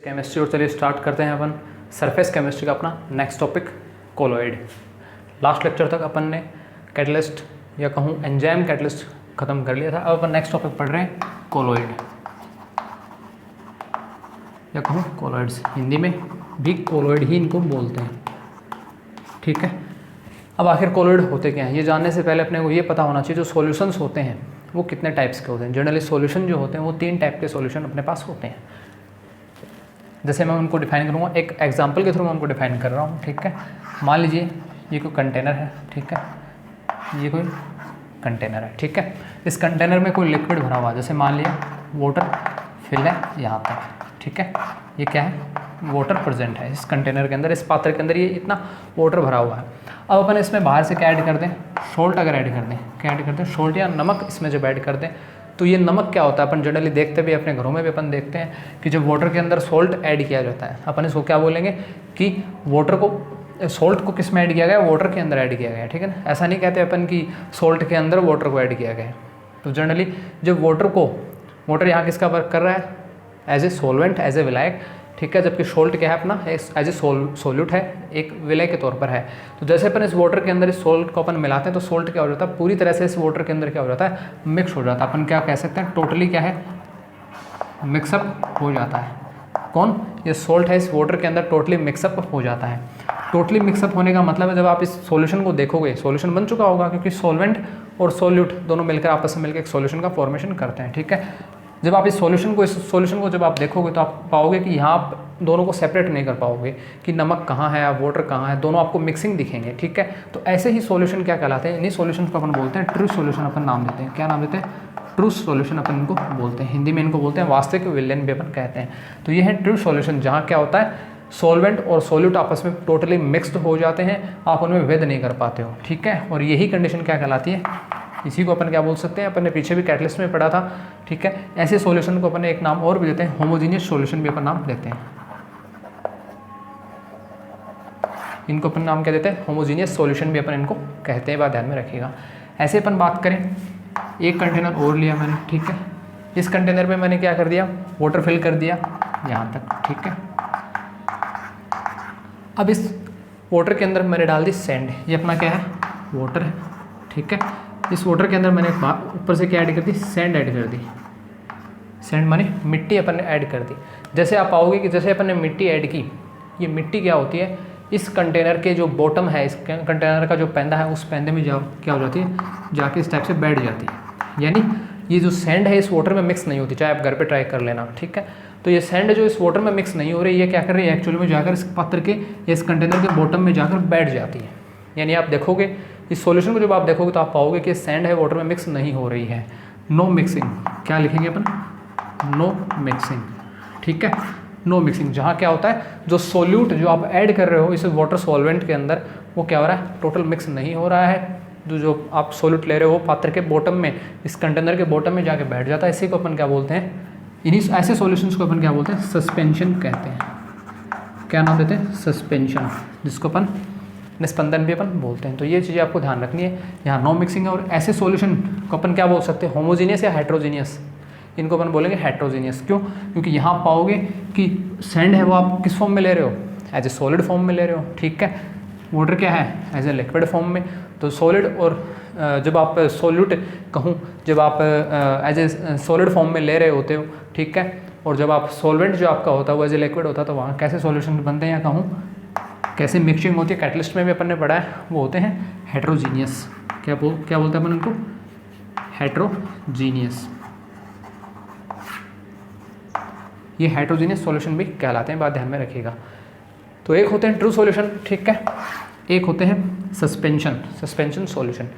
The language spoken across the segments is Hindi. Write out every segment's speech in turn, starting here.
केमिस्ट्री। और चलिए स्टार्ट करते हैं अपन सरफेस केमिस्ट्री का अपना next topic colloid. Last lecture तक अपन ने कैटलिस्ट या कहूँ एंजाइम कैटलिस्ट ख़त्म कर लिया था। अब अपन नेक्स्ट टॉपिक पढ़ रहे हैं कोलोइड या कहूँ कोलोइड्स, हिंदी में भी कोलोइड ही इनको बोलते हैं। ठीक है, अब आखिर कोलोइड होते क्या हैं ये जानने से पहले अपने को ये पता होना चाहिए जो सॉल्यूशंस होते हैं वो कितने टाइप्स के होते हैं। जनरली सॉल्यूशन जो होते हैं वो 3 टाइप के सॉल्यूशन अपने पास होते हैं। जैसे मैं उनको डिफाइन करूँगा, एक एग्जांपल के थ्रू मैं उनको डिफाइन कर रहा हूँ। ठीक है, मान लीजिए ये कोई कंटेनर है। ठीक है, ये कोई कंटेनर है। ठीक है, इस कंटेनर में कोई लिक्विड भरा हुआ है, जैसे मान लिया वाटर फिल है यहाँ तक। ठीक है, ये क्या है, वाटर प्रेजेंट है इस कंटेनर के अंदर, इस पात्र के अंदर ये इतना वाटर भरा हुआ है। अब अपन इसमें बाहर से क्या ऐड कर दें, सॉल्ट अगर ऐड कर दें, क्या ऐड कर दें, सॉल्ट या नमक इसमें जब ऐड कर दें तो ये नमक क्या होता है, अपन जनरली देखते भी अपने घरों में भी अपन देखते हैं कि जब वाटर के अंदर सॉल्ट ऐड किया जाता है अपन इसको क्या बोलेंगे कि वाटर को, सॉल्ट को किस में ऐड किया गया, वाटर के अंदर ऐड किया गया। ठीक है ना, ऐसा नहीं कहते अपन कि सॉल्ट के अंदर वाटर को ऐड किया गया है। तो जनरली जब वाटर यहाँ किसका वर्क कर रहा है, as a solvent, as a विलायक। ठीक है, जबकि सॉल्ट क्या है अपना, एज ए सोल्यूट है, एक विलय के तौर पर है। तो जैसे अपन इस वाटर के अंदर इस सॉल्ट को अपन मिलाते हैं तो सॉल्ट क्या हो जाता है, पूरी तरह से इस वाटर के अंदर क्या हो जाता है, मिक्स हो जाता है। अपन क्या कह सकते हैं, टोटली क्या है, मिक्सअप हो जाता है। कौन, ये सॉल्ट है इस वाटर के अंदर टोटली मिक्सअप हो जाता है। टोटली मिक्सअप होने का मतलब है जब आप इस सॉल्यूशन को देखोगे, सॉल्यूशन बन चुका होगा क्योंकि सॉल्वेंट और सोल्यूट दोनों मिलकर आपस में मिलकर एक सॉल्यूशन का फॉर्मेशन करते हैं। ठीक है, जब आप इस सॉल्यूशन को जब आप देखोगे तो आप पाओगे कि यहाँ आप दोनों को सेपरेट नहीं कर पाओगे कि नमक कहाँ है या वाटर कहाँ है, दोनों आपको मिक्सिंग दिखेंगे। ठीक है, तो ऐसे ही सॉल्यूशन क्या कहलाते हैं, इन्हीं सॉल्यूशन को अपन बोलते हैं ट्रू सॉल्यूशन, अपन नाम देते हैं। क्या नाम देते हैं, ट्रू सॉल्यूशन अपन इनको बोलते हैं। हिंदी में इनको बोलते हैं वास्तविक विलयन भी अपन कहते हैं। तो ये है ट्रू सॉल्यूशन, जहाँ क्या होता है, सॉल्वेंट और सोल्यूट आपस में टोटली मिक्स्ड हो जाते हैं, आप उनमें भेद नहीं कर पाते हो। ठीक है, और यही कंडीशन क्या कहलाती है, इसी को अपन क्या बोल सकते हैं, अपन ने पीछे भी कैटलिस्ट में पढ़ा था। ठीक है, ऐसे सॉल्यूशन को अपन एक नाम और भी देते हैं, होमोजीनियस सॉल्यूशन भी अपन नाम देते हैं। इनको अपन नाम क्या देते हैं, होमोजीनियस सॉल्यूशन भी अपन इनको कहते हैं, बात ध्यान में रखिएगा। ऐसे अपन बात करें, एक कंटेनर और लिया मैंने। ठीक है, इस कंटेनर में मैंने क्या कर दिया, वाटर फिल कर दिया यहाँ तक। ठीक है, अब इस वाटर के अंदर मैंने डाल दी सैंड, ये अपना क्या है, वाटर है। ठीक है, इस वाटर के अंदर मैंने ऊपर से क्या ऐड कर दी, सैंड ऐड कर दी। सैंड माने मिट्टी अपन ने ऐड कर दी। जैसे आप पाओगे कि जैसे अपन ने मिट्टी ऐड की, ये मिट्टी क्या होती है, इस कंटेनर के जो बॉटम है, इस कंटेनर का जो पैंदा है, उस पैंदे में क्या हो जाती है, जाके इस टाइप से बैठ जाती है। यानी ये जो सैंड है इस वाटर में मिक्स नहीं होती, चाहे आप घर पे ट्राई कर लेना। ठीक है, तो ये सैंड जो इस वाटर में मिक्स नहीं हो रही है, क्या कर रही है, एक्चुअली में जाकर इस पात्र के, इस कंटेनर के बॉटम में जाकर बैठ जाती है। यानी आप देखोगे इस सॉल्यूशन को जब आप देखोगे तो आप पाओगे कि सैंड है वाटर में मिक्स नहीं हो रही है। नो मिक्सिंग, क्या लिखेंगे अपन, नो मिक्सिंग। ठीक है, नो मिक्सिंग, जहाँ क्या होता है, जो सोल्यूट जो आप ऐड कर रहे हो इस वाटर सॉल्वेंट के अंदर, वो क्या हो रहा है, टोटल मिक्स नहीं हो रहा है। जो आप सोल्यूट ले रहे हो पात्र के बॉटम में, इस कंटेनर के बॉटम में जाके बैठ जाता है। इसी को अपन क्या बोलते हैं, इन्हीं ऐसे सॉल्यूशंस को अपन क्या बोलते हैं, सस्पेंशन कहते हैं। क्या नाम देते हैं, सस्पेंशन, जिसको अपन निस्पंदन भी अपन बोलते हैं। तो ये चीज़ें आपको ध्यान रखनी है, यहाँ नो मिक्सिंग है। और ऐसे सॉल्यूशन को अपन क्या बोल सकते हैं, होमोजीनियस या हेट्रोजीनियस। इनको अपन बोलेंगे हेट्रोजीनियस। क्यों, क्योंकि यहाँ पाओगे कि सैंड है वो आप किस फॉर्म में ले रहे हो, एज ए सॉलिड फॉर्म में ले रहे हो। ठीक है, वाटर क्या है, एज ए लिक्विड फॉर्म में। तो सॉलिड और जब आप सॉल्यूट कहूँ, जब आप एज ए सॉलिड फॉर्म में ले रहे होते हो। ठीक है, और जब आप सॉल्वेंट जो आपका होता है वो एज ए लिक्विड होता है, तो वहाँ कैसे सॉल्यूशन बनते हैं या कहूँ कैसे मिक्सिंग होती है, कैटलिस्ट में भी अपन ने पढ़ा है, वो होते हैं हेट्रोजीनियस। क्या बोलते हैं अपन उनको, हेट्रोजीनियस। ये हेट्रोजीनियस सॉल्यूशन भी कहलाते हैं, बात ध्यान में रखिएगा। तो एक होते हैं ट्रू सॉल्यूशन, ठीक है, एक होते हैं सस्पेंशन सॉल्यूशन।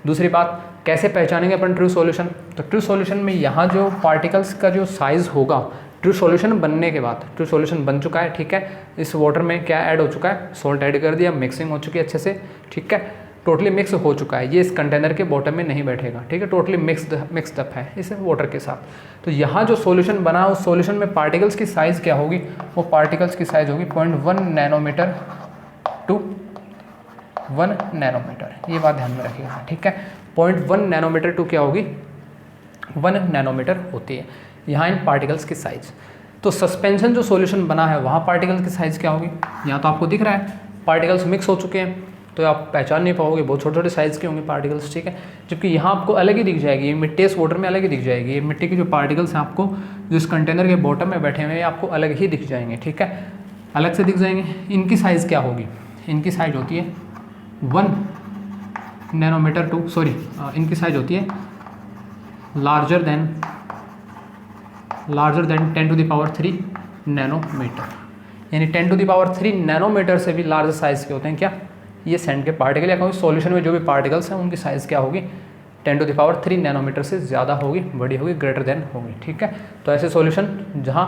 दूसरी बात, कैसे पहचानेंगे अपन ट्रू सॉल्यूशन, तो ट्रू सॉल्यूशन में यहाँ जो पार्टिकल्स का जो साइज़ होगा, ट्रू सॉल्यूशन बनने के बाद, ट्रू सॉल्यूशन बन चुका है। ठीक है, इस वाटर में क्या ऐड हो चुका है, सॉल्ट ऐड कर दिया, मिक्सिंग हो चुकी है अच्छे से। ठीक है, टोटली मिक्स हो चुका है, ये इस कंटेनर के बॉटम में नहीं बैठेगा। ठीक है, टोटली मिक्सड अप है इस वाटर के साथ। तो यहाँ जो सॉल्यूशन बना, उस सॉल्यूशन में पार्टिकल्स की साइज़ क्या होगी, वो पार्टिकल्स की साइज़ होगी 0.1 नैनोमीटर टू 1 नैनोमीटर। ये बात ध्यान में रखिएगा। ठीक है, 0.1 नैनोमीटर टू क्या होगी, 1 नैनोमीटर होती है यहाँ इन पार्टिकल्स की साइज़। तो सस्पेंशन जो सॉल्यूशन बना है वहाँ पार्टिकल्स की साइज़ क्या होगी, यहाँ तो आपको दिख रहा है पार्टिकल्स मिक्स हो चुके हैं, तो आप पहचान नहीं पाओगे, बहुत छोटे छोटे साइज़ के होंगे पार्टिकल्स, ठीक है। जबकि यहाँ आपको अलग ही दिख जाएगी, ये मिट्टी वाटर में अलग ही दिख जाएगी, ये मिट्टी के जो पार्टिकल्स हैं आपको जो इस कंटेनर के बॉटम में बैठे हुए हैं आपको अलग ही दिख जाएंगे, ठीक है, अलग से दिख जाएंगे। इनकी साइज़ क्या होगी, इनकी साइज़ होती है 1 नैनोमीटर टू इनकी साइज़ होती है लार्जर देन 10⁻³ नैनोमीटर, यानी 10⁻³ नैनोमीटर से भी लार्ज साइज़ के होते हैं क्या, ये सैंड के पार्टिकल या कोई सॉल्यूशन में जो भी पार्टिकल्स हैं उनकी साइज़ क्या होगी, 10⁻³ नैनोमीटर से ज़्यादा होगी, बड़ी होगी, ग्रेटर देन होगी, ठीक है। तो ऐसे सॉल्यूशन जहाँ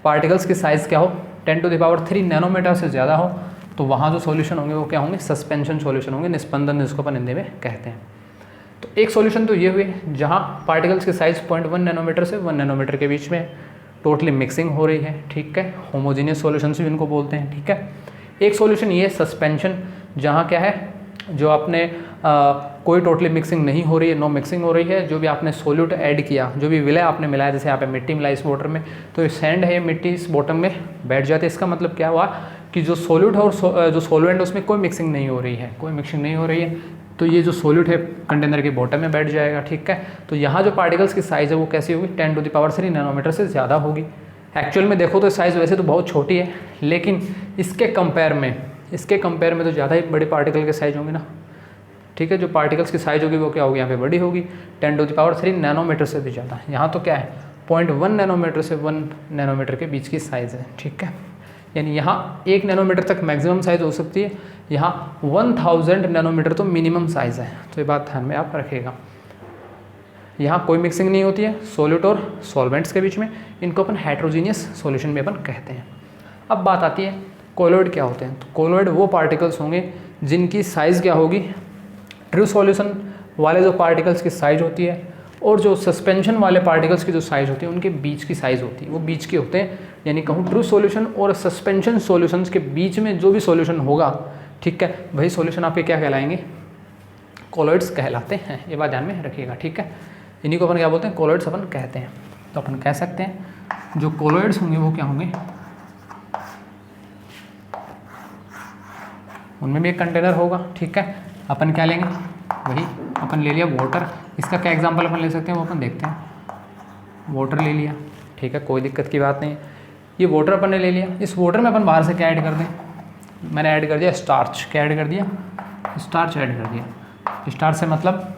पार्टिकल्स की साइज़ क्या हो 10⁻³ नैनोमीटर से ज़्यादा हो, तो वहाँ जो सॉल्यूशन होंगे वो क्या होंगे, सस्पेंशन सॉल्यूशन होंगे, निस्पंदन जिसको अपन हिंदी में कहते हैं। तो एक सॉल्यूशन तो ये हुए जहाँ पार्टिकल्स की साइज़ 0.1 नैनोमीटर से 1 नैनोमीटर के बीच में टोटली मिक्सिंग हो रही है, ठीक है, होमोजीनियस सॉल्यूशंस भी इनको बोलते हैं, ठीक है। एक सॉल्यूशन ये सस्पेंशन जहाँ क्या है, जो आपने कोई टोटली मिक्सिंग नहीं हो रही है, नो मिक्सिंग हो रही है, जो भी आपने सोल्यूट ऐड किया, जो भी विलय आपने मिलाया, जैसे यहाँ पे मिट्टी मिलाई इस वाटर में, तो ये सैंड है, ये मिट्टी इस बॉटम में बैठ जाती है। इसका मतलब क्या हुआ कि जो सोल्यूट है और जो सोलवेंट उसमें कोई मिक्सिंग नहीं हो रही है, कोई मिक्सिंग नहीं हो रही है, तो ये जो सोल्यूट है कंटेनर के बॉटम में बैठ जाएगा, ठीक है। तो यहाँ जो पार्टिकल्स की साइज़ है वो कैसी होगी, 10⁻³ नैनोमीटर से ज़्यादा होगी। एक्चुअल में देखो तो साइज़ वैसे तो बहुत छोटी है, लेकिन इसके कंपेयर में तो ज़्यादा ही बड़े पार्टिकल के साइज़ होंगे ना, ठीक है। जो पार्टिकल्स की साइज़ होगी वो क्या होगी, यहाँ पे बड़ी होगी, 10⁻³ नैनोमीटर से भी ज़्यादा। यहाँ तो क्या है 0.1 नैनोमीटर से 1 नैनोमीटर के बीच की साइज़ है, ठीक है। यानी यहाँ 1 नैनोमीटर तक मैक्सिमम साइज़ हो सकती है, यहाँ 1000 नैनोमीटर तो मिनिमम साइज़ है, तो ये बात ध्यान में आप रखिएगा। यहाँ कोई मिक्सिंग नहीं होती है सोल्यूट और सॉल्वेंट्स के बीच में, इनको अपन हेट्रोजीनियस सॉल्यूशन भी अपन कहते हैं। अब बात आती है कोलॉइड क्या होते हैं। तो कोलॉइड वो पार्टिकल्स होंगे जिनकी साइज़ क्या होगी, ट्रू सॉल्यूशन वाले जो पार्टिकल्स की साइज़ होती है और जो सस्पेंशन वाले पार्टिकल्स की जो साइज़ होती है उनके बीच की साइज़ होती है, वो बीच के होते हैं। यानी कहूँ ट्रू सॉल्यूशन और सस्पेंशन सॉल्यूशंस के बीच में जो भी सॉल्यूशन होगा, ठीक है, वही सॉल्यूशन आपके क्या कहलाएंगे, कोलॉइड्स कहलाते हैं। ये बात ध्यान में रखिएगा, ठीक है। इन्हीं को अपन क्या बोलते हैं, कोलॉइड्स अपन कहते हैं। तो अपन कह सकते हैं जो कोलॉइड्स होंगे वो क्या होंगे, उनमें भी एक कंटेनर होगा, ठीक है। अपन क्या लेंगे, वही अपन ले लिया वाटर। इसका क्या एग्जांपल अपन ले सकते हैं वो अपन देखते हैं। वाटर ले लिया, ठीक है, कोई दिक्कत की बात नहीं है। ये वाटर अपन ने ले लिया, इस वाटर में अपन बाहर से क्या ऐड कर दें, मैंने ऐड कर दिया स्टार्च। क्या ऐड कर दिया, स्टार्च ऐड कर दिया। स्टार्च से मतलब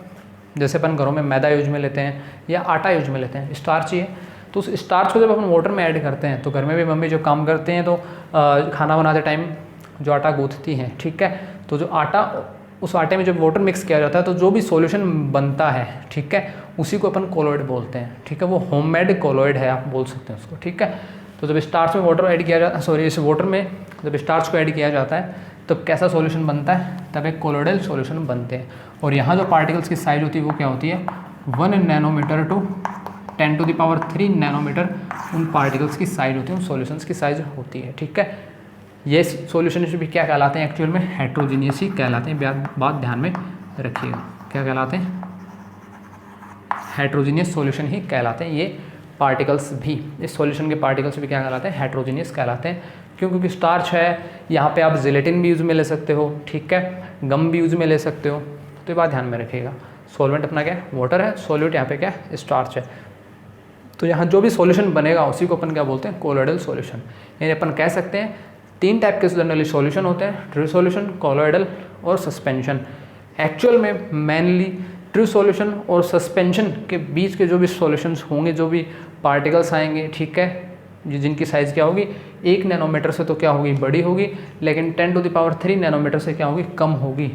जैसे अपन घरों में मैदा यूज में लेते हैं या आटा यूज में लेते हैं, स्टार्च ही है। तो उस स्टार्च को जब अपन वाटर में ऐड करते हैं, तो घर में भी मम्मी जो काम करते हैं तो खाना बनाते टाइम जो आटा गूँथती हैं, ठीक है, तो जो आटा, उस आटे में जब वाटर मिक्स किया जाता है तो जो भी सॉल्यूशन बनता है, ठीक है, उसी को अपन कोलॉइड बोलते हैं, ठीक है। वो होममेड कोलॉइड है, आप बोल सकते हैं उसको, ठीक है। तो जब स्टार्च में वाटर ऐड किया जाता, इस वाटर में जब स्टार्च को ऐड किया जाता है तब कैसा सॉल्यूशन बनता है, तब एक कोलॉइडल सॉल्यूशन बनते हैं। और यहाँ जो पार्टिकल्स की साइज होती है वो क्या होती है, 1 नैनोमीटर टू 10⁻³ नैनोमीटर उन पार्टिकल्स की साइज होती है, उन सॉल्यूशंस की साइज होती है, ठीक है। ये सॉल्यूशन भी क्या कहलाते हैं, एक्चुअल में हेट्रोजीनियस ही कहलाते हैं। बात ध्यान में रखिएगा, क्या कहलाते हैं, हेट्रोजीनियस सॉल्यूशन ही कहलाते हैं। ये पार्टिकल्स भी, इस सॉल्यूशन के पार्टिकल्स भी क्या कहलाते हैं, हेट्रोजीनियस कहलाते हैं। क्यों, क्योंकि स्टार्च है, यहाँ पे आप जिलेटिन भी यूज़ में ले सकते हो, ठीक है, गम भी यूज़ में ले सकते हो। तो ये बात ध्यान में रखिएगा। सॉल्वेंट अपना क्या है, वाटर है, सॉल्यूट यहाँ पे क्या है, स्टार्च है। तो यहाँ जो भी सॉल्यूशन बनेगा उसी को अपन क्या बोलते हैं, कोलॉइडल सॉल्यूशन। यानी अपन कह सकते हैं 3 टाइप के जनरली सॉल्यूशन होते हैं, ट्रू सॉल्यूशन, कोलॉइडल और सस्पेंशन। एक्चुअल में मेनली ट्रू सॉल्यूशन और सस्पेंशन के बीच के जो भी सॉल्यूशंस होंगे, जो भी पार्टिकल्स आएंगे, ठीक है, जिनकी साइज़ क्या होगी 1 नैनोमीटर से तो क्या होगी, बड़ी होगी, लेकिन 10⁻³ नैनोमीटर से क्या होगी, कम होगी।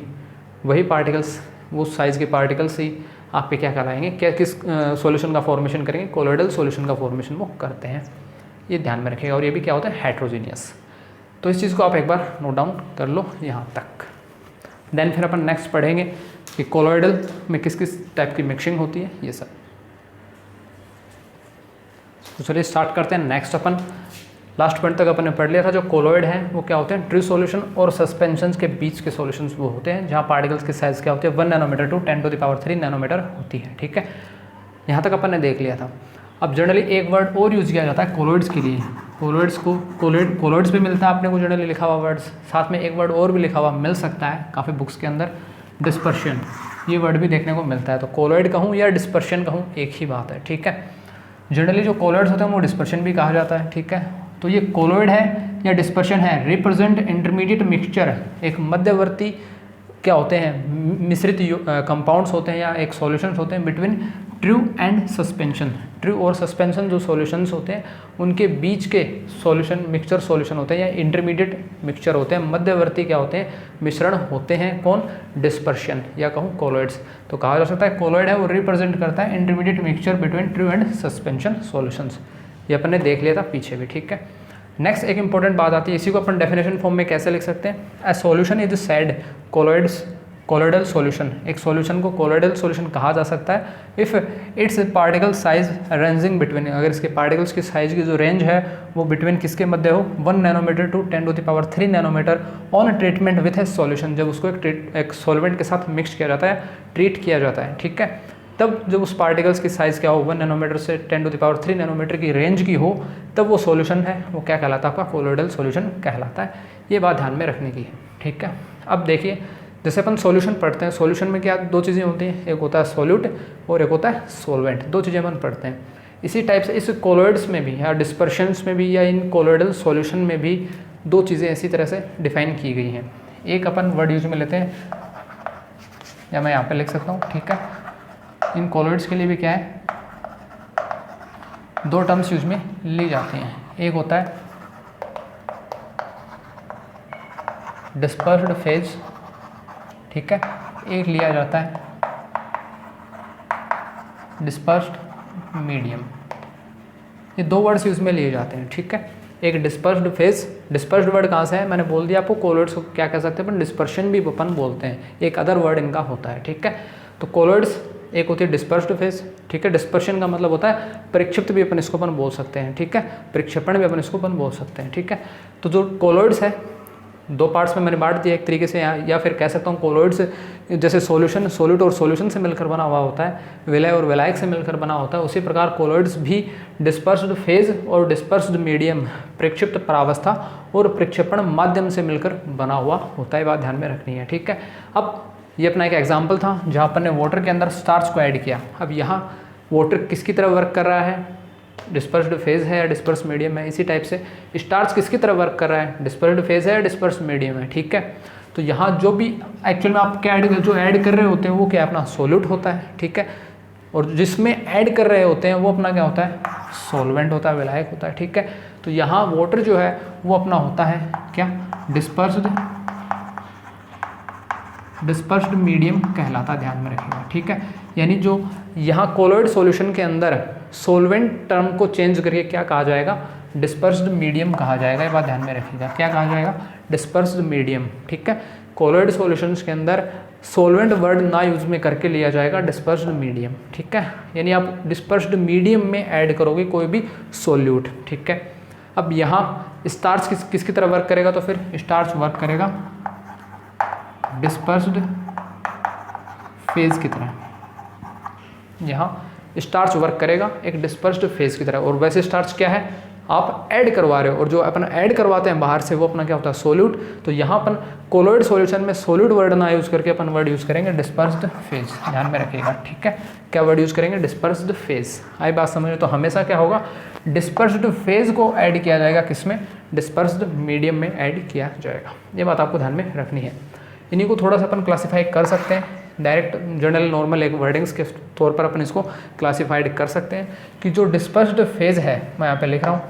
वही पार्टिकल्स, वो साइज़ के पार्टिकल्स ही आपके क्या कराएंगे, क्या किस सॉल्यूशन का फॉर्मेशन करेंगे, कोलॉइडल सॉल्यूशन का फॉर्मेशन वो करते हैं। ये ध्यान में रखिएगा। और ये भी क्या होता है, हेट्रोजीनियस। तो इस चीज़ को आप एक बार नोट डाउन कर लो यहाँ तक। देन फिर अपन नेक्स्ट पढ़ेंगे कि कोलॉइडल में किस किस टाइप की मिक्सिंग होती है, ये सब। तो चलिए स्टार्ट करते हैं। नेक्स्ट अपन लास्ट पॉइंट तक अपन ने पढ़ लिया था। जो कोलॉइड हैं वो क्या होते हैं, ट्रू सॉल्यूशन और सस्पेंशन के बीच के सॉल्यूशंस वो होते हैं जहाँ पार्टिकल्स की साइज़ क्या होती है, 1 नैनोमीटर टू 10⁻³ नैनोमीटर होती है, ठीक है। यहाँ तक अपन ने देख लिया था। अब जनरली एक वर्ड और यूज़ किया जाता है कोलॉइड्स के लिए, कोलॉइड्स को कोलॉइड्स भी मिलता है आपने को जनरली लिखा हुआ वर्ड्स, साथ में एक वर्ड और भी लिखा हुआ मिल सकता है काफ़ी बुक्स के अंदर, डिस्पर्शन, ये वर्ड भी देखने को मिलता है। तो कोलॉइड कहूँ या डिस्पर्शन कहूँ एक ही बात है, ठीक है। जनरली जो कोलॉइड्स होते हैं वो डिस्पर्शन भी कहा जाता है, ठीक है। तो ये कोलॉइड है या डिस्पर्शन है, रिप्रेजेंट इंटरमीडिएट मिक्सचर, एक मध्यवर्ती क्या होते हैं, मिश्रित कंपाउंड्स होते हैं या एक सॉल्यूशंस होते हैं between true and suspension, true और सस्पेंशन जो सॉल्यूशंस होते हैं उनके बीच के सॉल्यूशन मिक्सचर सॉल्यूशन होते हैं या इंटरमीडिएट मिक्सचर होते हैं, मध्यवर्ती क्या होते हैं, मिश्रण होते हैं, कौन, डिस्पर्शन या कहूँ कोलॉइड्स। तो कहा जा सकता है कोलॉइड है वो रिप्रेजेंट करता है intermediate mixture between true and suspension solutions. ये अपन ने देख लिया था पीछे भी, ठीक है। नेक्स्ट एक इंपॉर्टेंट बात आती है, इसी को अपन डेफिनेशन फॉर्म में कैसे लिख सकते हैं, ए solution is sad colloidal solution, एक सॉल्यूशन को कोलॉइडल सॉल्यूशन कहा जा सकता है if it's particle size ranging between, अगर इसके पार्टिकल्स की साइज की जो रेंज है वो बिटवीन किसके मध्य हो, 1 nanometre to 10⁻³ nanometre on treatment with a solution, जब उसको एक सॉल्वेंट के साथ मिक्स किया जाता है, ट्रीट किया जाता है, ठीक है, तब जब उस पार्टिकल्स की साइज़ क्या हो 1 नैनोमीटर से 10⁻³ नैनोमीटर की रेंज की हो, तब वो सॉल्यूशन है वो क्या कहलाता है, आपका कोलॉइडल सॉल्यूशन कहलाता है। ये बात ध्यान में रखने की है, ठीक है। अब देखिए जैसे अपन सॉल्यूशन पढ़ते हैं, सॉल्यूशन में क्या दो चीज़ें होती हैं, एक होता है सॉल्यूट और एक होता है सॉल्वेंट, दो चीज़ें अपन पढ़ते हैं। इसी टाइप से इस कोलॉइड्स में भी या डिस्पर्शंस में भी या इन कोलॉइडल सॉल्यूशन में भी दो चीज़ें इसी तरह से डिफाइन की गई हैं। एक अपन वर्ड यूज में लेते हैं या मैं यहाँ पे लिख सकता हूँ, ठीक है। इन कोलॉइड्स के लिए भी क्या है, दो टर्म्स यूज में ली जाती हैं, एक होता है डिस्पर्स्ड फेज, ठीक है, एक लिया जाता है डिस्पर्स्ड मीडियम। ये दो वर्ड्स यूज में लिए जाते हैं, ठीक है। एक डिस्पर्स्ड फेज, डिस्पर्स्ड वर्ड कहाँ से है, मैंने बोल दिया आपको, कोलॉइड्स को क्या कह सकते हैं अपन, डिस्पर्शन भी अपन बोलते हैं, एक अदर वर्ड इनका होता है, ठीक है। तो कोलॉइड्स एक होती है डिस्पर्स्ड फेज, ठीक है। डिस्पर्शन का मतलब होता है परिक्षिप्त भी अपन इसको अपन बोल सकते हैं, ठीक है, परिक्षेपण भी अपन इसको अपन बोल सकते हैं, ठीक है। तो जो कोलॉइड्स है दो पार्ट्स में मैंने बांट दिया एक तरीके से, या फिर कह सकता हूँ कोलॉइड्स जैसे सॉल्यूशन सॉल्यूट और सॉल्यूशन से मिलकर बना हुआ होता है, विलय और विलायक से मिलकर बना होता है, उसी प्रकार कोलॉइड्स भी डिस्पर्स्ड फेज और डिस्पर्स्ड मीडियम, प्रक्षिप्त परावस्था और प्रक्षेपण माध्यम से मिलकर बना हुआ होता है, बात ध्यान में रखनी है, ठीक है। अब ये अपना एक एग्जाम्पल था जहाँ अपन ने वाटर के अंदर स्टार्च को ऐड किया। अब यहाँ वाटर किसकी तरह वर्क कर रहा है, डिस्पर्स्ड फेज है या डिस्पर्स मीडियम है। इसी टाइप से स्टार्च किसकी तरह वर्क कर रहा है, डिस्पर्स्ड फेज है या डिस्पर्स मीडियम है, ठीक है। तो यहाँ जो भी एक्चुअल में आप क्या ऐड कर रहे होते हैं वो क्या अपना सोल्यूट होता है, ठीक है, और जिसमें ऐड कर रहे होते हैं वो अपना क्या होता है, सॉल्वेंट होता है, विलायक होता है, ठीक है। तो यहाँ वाटर जो है वो अपना होता है क्या, डिस्पर्स्ड मीडियम कहलाता, ध्यान में रखिएगा, ठीक है। यानी जो यहाँ कोलॉइड सॉल्यूशन के अंदर सॉल्वेंट टर्म को चेंज करके क्या कहा जाएगा, डिस्पर्स्ड मीडियम कहा जाएगा, ये बात ध्यान में रखिएगा, क्या कहा जाएगा, डिस्पर्स्ड मीडियम, ठीक है। कोलॉइड सॉल्यूशंस के अंदर सॉल्वेंट वर्ड ना यूज में करके लिया जाएगा डिस्पर्स्ड मीडियम, ठीक है। यानी आप डिस्पर्स्ड मीडियम में ऐड करोगे कोई भी सॉल्यूट, ठीक है। अब यहाँ स्टार्च किसकी तरह वर्क करेगा, तो फिर स्टार्च वर्क करेगा डिस्पर्स्ड फेज की तरह, यहाँ स्टार्च वर्क करेगा एक डिस्पर्स्ड फेज की तरह। और वैसे स्टार्च क्या है, आप ऐड करवा रहे हो, और जो अपन ऐड करवाते हैं बाहर से वो अपना क्या होता है, सोल्यूट। तो यहाँ अपन कोलॉइड सॉल्यूशन में सोल्यूट वर्ड ना यूज़ करके अपन वर्ड यूज़ करेंगे डिस्पर्स्ड फेज, ध्यान में रखिएगा, ठीक है। क्या वर्ड यूज़ करेंगे, डिस्पर्स्ड फेज। आई बात समझ में, तो हमेशा क्या होगा, डिस्पर्स्ड फेज को ऐड किया जाएगा, किसमें, डिस्पर्स्ड मीडियम में ऐड किया जाएगा। ये बात आपको ध्यान में रखनी है। इन्हीं को थोड़ा सा अपन क्लासीफाई कर सकते हैं, डायरेक्ट जनरल नॉर्मल एक वर्डिंग्स के तौर पर अपन इसको क्लासीफाइड कर सकते हैं कि जो डिस्पर्स्ड फेज है, मैं यहाँ पे लिख रहा हूँ,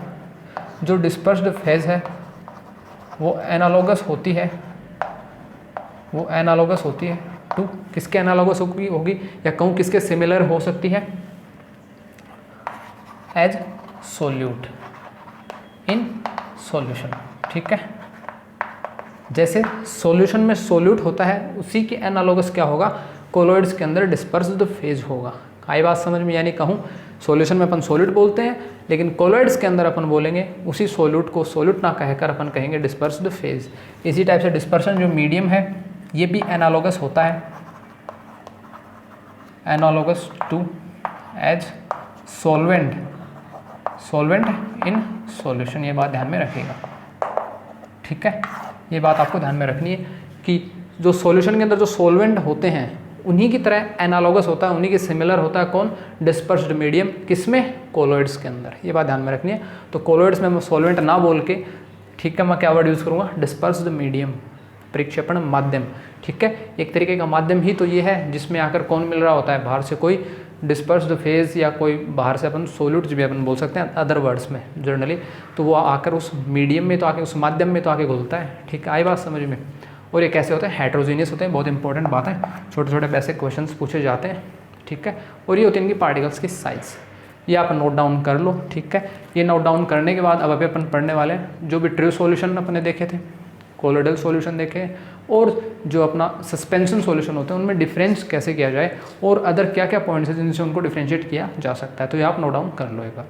जो डिस्पर्स्ड फेज है वो एनालोगस होती है, वो एनालोगस होती है टू, किसके एनालोगस होगी या कहूँ किसके सिमिलर हो सकती है, एज सोल्यूट इन सॉल्यूशन, ठीक है। जैसे सॉल्यूशन में सोल्यूट होता है उसी के एनालोगस क्या होगा, कोलॉइड्स के अंदर डिस्पर्स्ड फेज होगा। आई बात समझ में, यानी कहूँ सॉल्यूशन में अपन सोल्यूट बोलते हैं, लेकिन कोलॉइड्स के अंदर अपन बोलेंगे उसी सोल्यूट को सोल्यूट ना कहकर अपन कहेंगे डिस्पर्स्ड फेज। इसी टाइप से डिस्पर्शन जो मीडियम है ये भी एनालोगस होता है, analogous to as solvent solvent in solution, ये बात ध्यान में रखिएगा, ठीक है। ये बात आपको ध्यान में रखनी है कि जो सॉल्यूशन के अंदर जो सॉल्वेंट होते हैं उन्हीं की तरह एनालॉगस होता है, उन्हीं के सिमिलर होता है कौन, डिस्पर्स्ड मीडियम, किसमें, कोलोइड्स के अंदर। ये बात ध्यान में रखनी है। तो कोलोइड्स में मैं सॉल्वेंट ना बोल के, ठीक है, मैं क्या वर्ड यूज़ करूँगा, डिस्पर्स्ड मीडियम, परिक्षेपण माध्यम, ठीक है। एक तरीके का माध्यम ही तो ये है जिसमें आकर कौन मिल रहा होता है, बाहर से कोई डिस्पर्स्ड फेज या कोई बाहर से अपन सोल्यूट्स भी अपन बोल सकते हैं अदर वर्ड्स में जनरली, तो वो आकर उस मीडियम में तो आके, उस माध्यम में तो आके घुलता है, ठीक है। आई बात समझ में। और ये कैसे होते हैं, हेट्रोजीनियस होते हैं, बहुत इंपॉर्टेंट बात है, छोटे छोटे बेसिक क्वेश्चंस पूछे जाते हैं, ठीक है। और ये होती है इनकी पार्टिकल्स की साइज़, ये आप नोट डाउन कर लो, ठीक है। ये नोट डाउन करने के बाद अब अभी अपन पढ़ने वाले हैं जो भी ट्रू सॉल्यूशन अपने देखे थे, कोलोइडल सॉल्यूशन देखे, और जो अपना सस्पेंशन सॉल्यूशन होते हैं उनमें डिफरेंस कैसे किया जाए और अदर क्या क्या पॉइंट्स हैं जिनसे उनको डिफ्रेंशिएट किया जा सकता है। तो ये आप नोट डाउन कर लो एक बार।